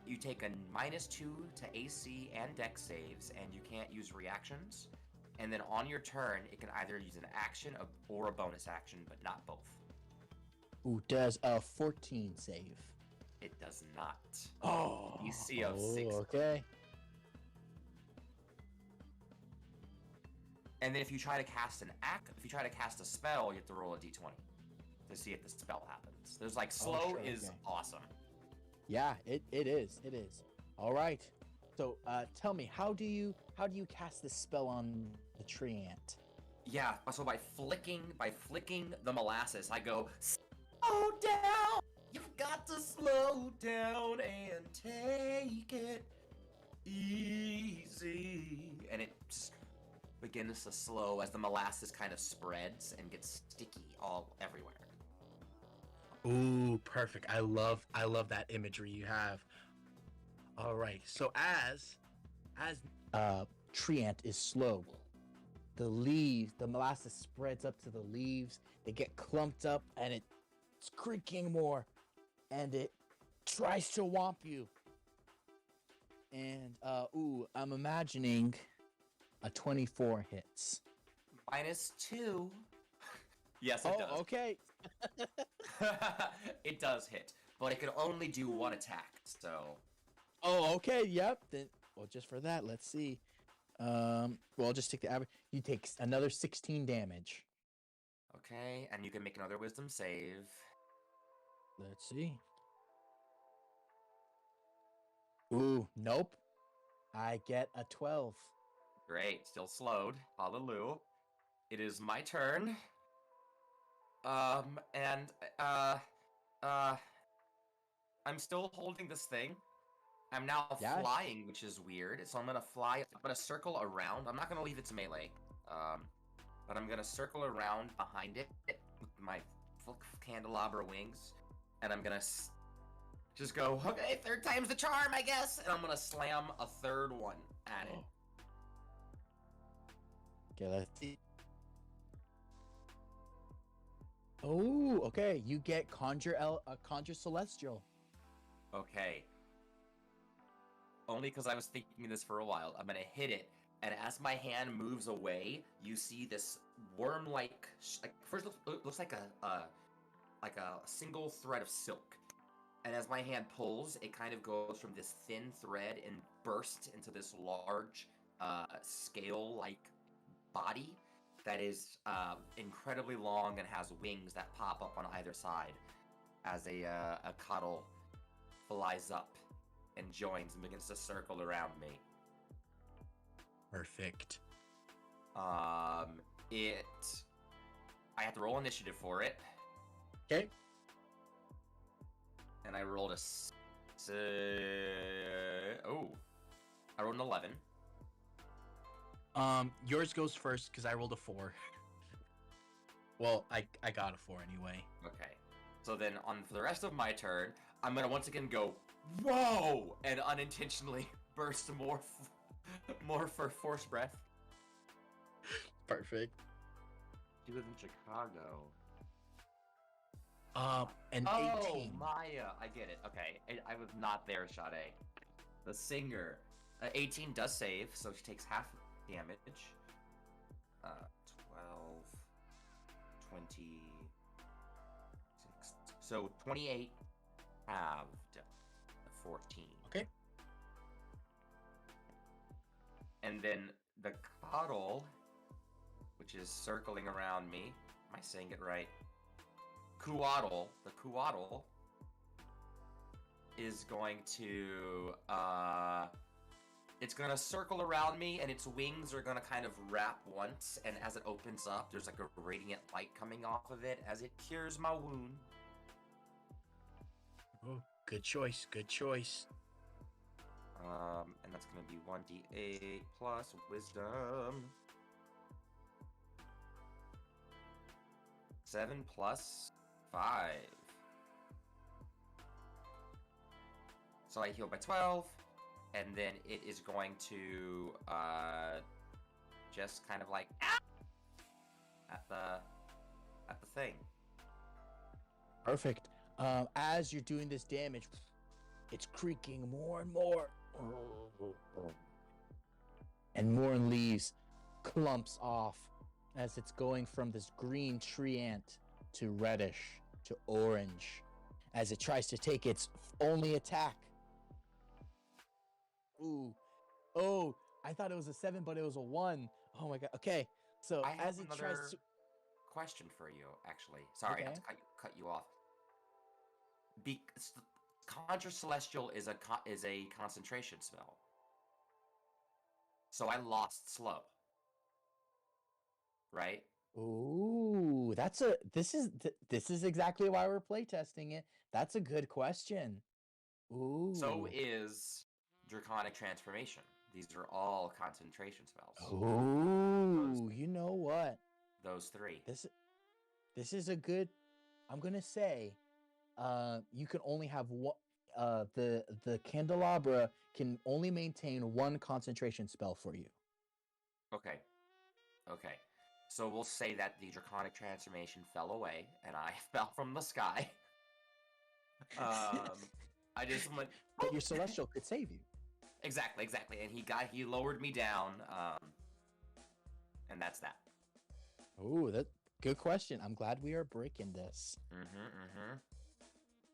You take a -2 to AC and dex saves, and you can't use reactions. And then on your turn, it can either use an action or a bonus action, but not both. Ooh, does a 14 save? It does not. Oh, DC of 6. Okay. And then if you try to cast a spell, you have to roll a d20 to see if the spell happens. There's like slow sure, is okay. awesome. Yeah, it is. It is. All right. So, tell me, how do you cast this spell on the tree ant? Yeah, so by flicking the molasses, I go, slow down! You've got to slow down and take it easy. And it just begins to slow as the molasses kind of spreads and gets sticky all everywhere. Ooh, perfect. I love that imagery you have. All right. So as tree ant is slow, the molasses spreads up to the leaves. They get clumped up, and it's creaking more, and it tries to whomp you. And I'm imagining a 24 hits. -2. Yes, it does. Okay. It does hit, but it can only do one attack, so... Oh, okay. Yep. Then, well, just for that, let's see. I'll just take the average. You take another 16 damage. Okay, and you can make another wisdom save. Let's see. Ooh, nope. I get a 12. Great, still slowed. Hallelujah. It is my turn. I'm still holding this thing. I'm now flying, which is weird. So I'm gonna fly. I'm gonna circle around. I'm not gonna leave its melee. But I'm gonna circle around behind it with my candelabra wings, and I'm gonna just go, okay, third time's the charm, I guess. And I'm gonna slam a third one at it. Okay, let's see. Oh, okay. You get conjure celestial. Okay. Only because I was thinking this for a while. I'm gonna hit it, and as my hand moves away, you see this worm-like. First, it looks like a single thread of silk, and as my hand pulls, it kind of goes from this thin thread and bursts into this large, scale-like body that is incredibly long and has wings that pop up on either side as a cuddle flies up and joins and begins to circle around me. Perfect. I have to roll initiative for it. Okay. And I rolled I rolled an 11. Yours goes first because I rolled a 4. Well, I got a 4 anyway. Okay. So then for the rest of my turn, I'm gonna once again go, whoa, and unintentionally burst some more for force breath. Perfect. You live in Chicago. An 18. Oh, Maya, I get it. Okay, I was not there, Sade. The singer. 18 does save, so she takes half damage. 12, 26. So 28 halved. 14. Okay. And then the coddle, which is circling around me. Am I saying it right? Kuaddle. The Kuaddle is going to it's gonna circle around me, and its wings are gonna kind of wrap once, and as it opens up, there's like a radiant light coming off of it as it cures my wound. Oh, good choice. Good choice. And that's gonna be 1d8 plus wisdom. 7 plus 5. So I heal by 12, and then it is going to just kind of like at the thing. Perfect. As you're doing this damage, it's creaking more and more. And more leaves clumps off as it's going from this green tree ant to reddish to orange as it tries to take its only attack. Ooh. Oh, I thought it was a 7, but it was a 1. Oh my god. Okay. So I have as it another tries to question for you, actually. Sorry, Okay. not to cut you off. Conjure Celestial is a concentration spell. So I lost slow. Right? Ooh, this is exactly why we're playtesting it. That's a good question. Ooh. So is Draconic Transformation. These are all concentration spells. Ooh, you know what? Those 3. This is a good. I'm gonna say, you can only have one. The Candelabra can only maintain one concentration spell for you. Okay. So we'll say that the Draconic Transformation fell away, and I fell from the sky. I just went. But your Celestial could save you. Exactly, and he lowered me down, and that's that. Ooh, that good question. I'm glad we are breaking this.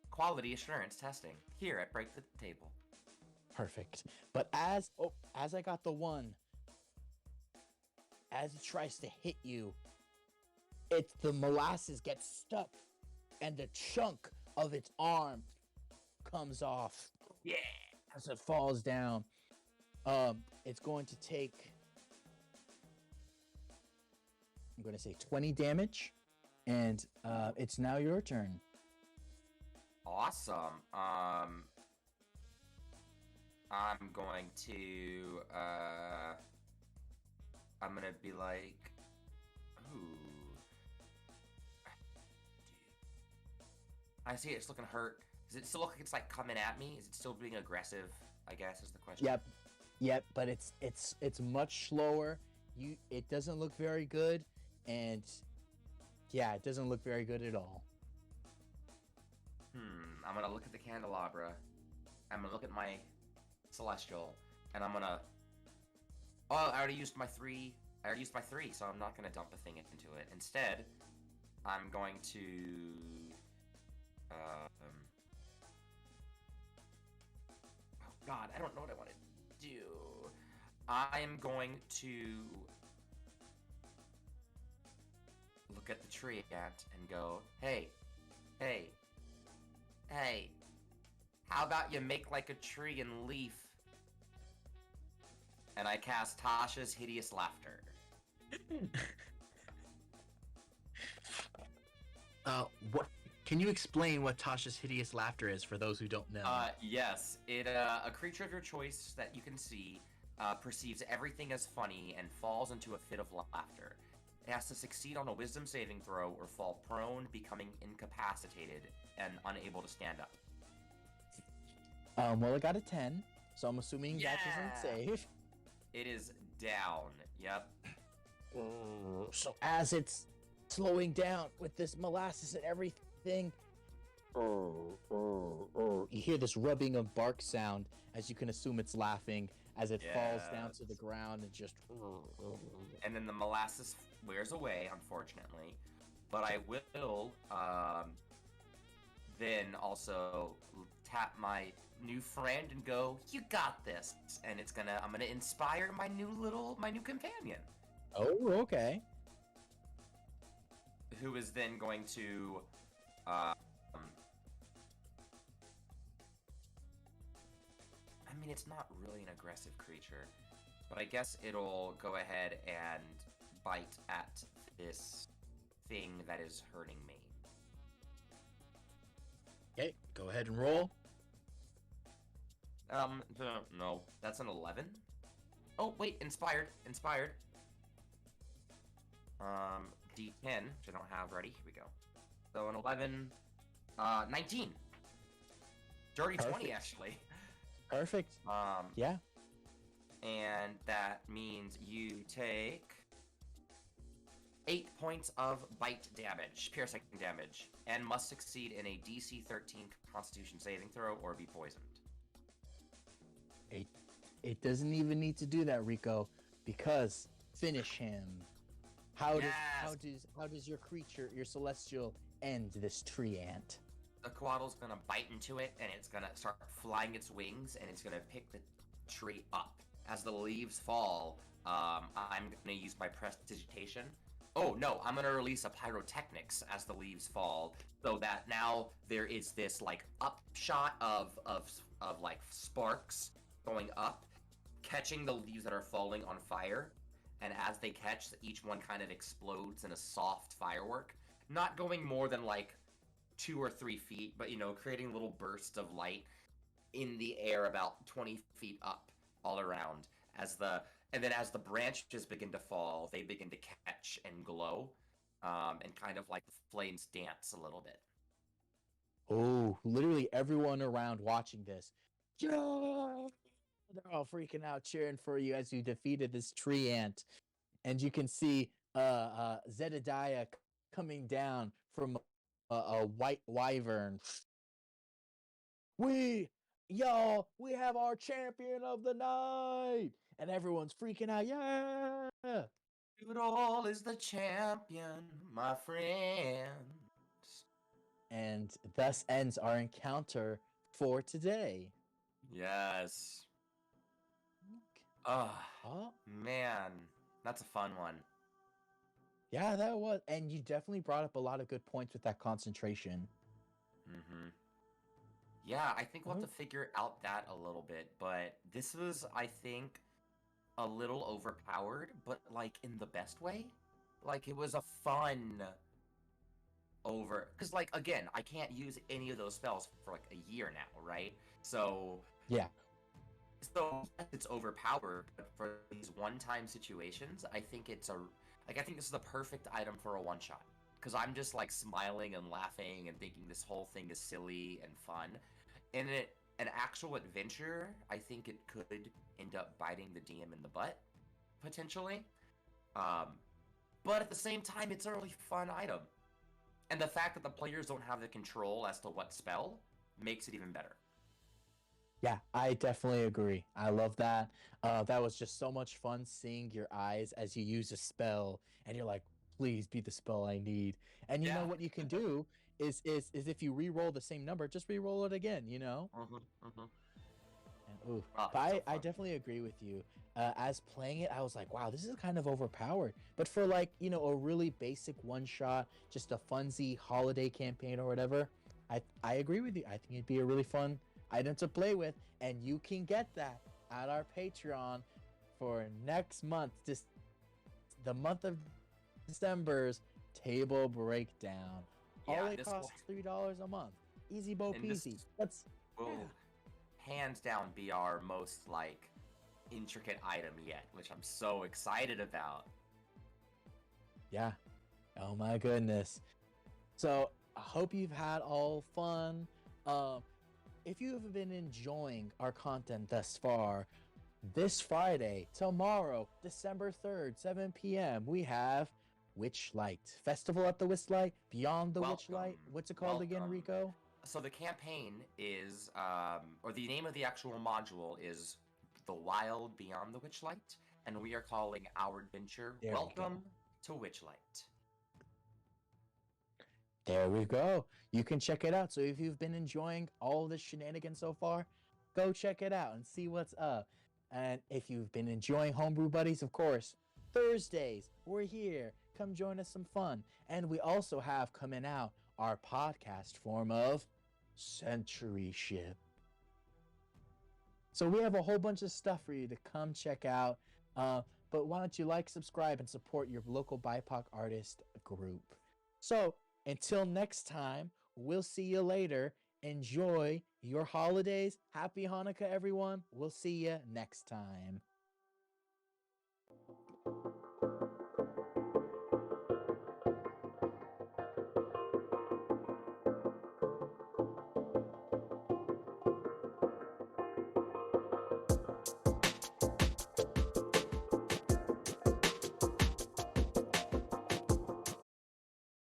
Quality assurance testing here at Break the Table. Perfect. But as I got the 1, as it tries to hit you, the molasses gets stuck, and the chunk of its arm comes off. Yeah. As it falls down, it's going to take, I'm going to say 20 damage, and it's now your turn. Awesome. I'm going to I'm gonna be like, ooh. I see it's looking hurt. Does it still look like it's like coming at me? Is it still being aggressive? I guess is the question. Yep, but it's much slower. It doesn't look very good, and yeah, it doesn't look very good at all. I'm gonna look at the Candelabra. I'm gonna look at my Celestial, and I'm gonna. Oh, I already used my 3. So I'm not gonna dump a thing into it. Instead, I'm going to. Oh God, I don't know what I want to do. I am going to look at the tree ant and go, hey, how about you make like a tree and leaf? and I cast Tasha's Hideous Laughter. What? Can you explain what Tasha's Hideous Laughter is for those who don't know? Yes. It a creature of your choice that you can see perceives everything as funny and falls into a fit of laughter. It has to succeed on a wisdom saving throw or fall prone, becoming incapacitated and unable to stand up. Well, I got a 10, so I'm assuming that doesn't save. It is down. Yep. So as it's slowing down with this molasses and everything, you hear this rubbing of bark sound, as you can assume it's laughing, as it falls down to the ground and just... And then the molasses wears away, unfortunately. But I will then also tap my new friend and go, "You got this!" And I'm gonna inspire my new companion. Oh, okay. Who is then going to I mean, it's not really an aggressive creature, but I guess it'll go ahead and bite at this thing that is hurting me. Okay, go ahead and roll. No, that's an 11. Oh, wait, inspired. D10, which I don't have ready. Here we go. So an 11, 19. Dirty Perfect. 20, actually. Perfect. Yeah. And that means you take 8 points of bite damage, piercing damage, and must succeed in a DC 13 Constitution saving throw or be poisoned. It doesn't even need to do that, Rico, because finish him. How does your creature, your celestial, end this tree ant? The koala's gonna bite into it, and it's gonna start flying its wings, and it's gonna pick the tree up. As the leaves fall, I'm gonna use my prestidigitation. Oh no, I'm gonna release a pyrotechnics as the leaves fall, so that now there is this like upshot of like sparks going up, catching the leaves that are falling on fire, and as they catch, each one kind of explodes in a soft firework, not going more than like 2 or 3 feet, but creating little bursts of light in the air about 20 feet up all around. As the branches begin to fall, they begin to catch and glow, and kind of like the flames dance a little bit. Oh, literally everyone around watching this, yeah! They're all freaking out, cheering for you as you defeated this tree ant. And you can see Zedediah coming down from a white wyvern. We have our champion of the night, and everyone's freaking out. Yeah, Doodle is the champion, my friends. And thus ends our encounter for today. Yes. Oh man, that's a fun one. Yeah, that was, and you definitely brought up a lot of good points with that concentration. Mm-hmm. Yeah, I think we'll have to figure out that a little bit, but this was, I think, a little overpowered, but like in the best way. Like it was a fun because like again, I can't use any of those spells for like a year now, right? So yeah. So it's overpowered, but for these one-time situations, I think I think this is the perfect item for a one-shot. Because I'm just like smiling and laughing and thinking this whole thing is silly and fun. In an actual adventure, I think it could end up biting the DM in the butt, potentially. But at the same time, it's a really fun item. And the fact that the players don't have the control as to what spell makes it even better. Yeah, I definitely agree. I love that. That was just so much fun seeing your eyes as you use a spell, and you're like, please be the spell I need. And you know what you can do is if you re-roll the same number, just re-roll it again, And, but I definitely agree with you. As playing it, I was like, wow, this is kind of overpowered. But for like, a really basic one-shot, just a funsy holiday campaign or whatever, I agree with you. I think it'd be a really fun item to play with, and you can get that at our Patreon for next month, just the month of December's table breakdown. Yeah, All it this costs $3 a month. Easy bo And this peasy. Let's will hands down be our most like intricate item yet, which I'm so excited about. yeah. Oh my goodness. So I hope you've had all fun. If you have been enjoying our content thus far, this Friday, tomorrow, December 3rd, 7 p.m., we have Witchlight. Festival at the Witchlight, Beyond the Witchlight. Welcome. What's it called again, Welcome. Rico? So the campaign is, or the name of the actual module is The Wild Beyond the Witchlight, and we are calling our adventure There we go. Welcome to Witchlight. There we go. You can check it out. So if you've been enjoying all the shenanigans so far, go check it out and see what's up. And if you've been enjoying Homebrew Buddies, of course, Thursdays, we're here. Come join us some fun. And we also have coming out our podcast form of Century Ship. So we have a whole bunch of stuff for you to come check out. But why don't you like, subscribe, and support your local BIPOC artist group. So until next time, we'll see you later. Enjoy your holidays. Happy Hanukkah, everyone. We'll see you next time.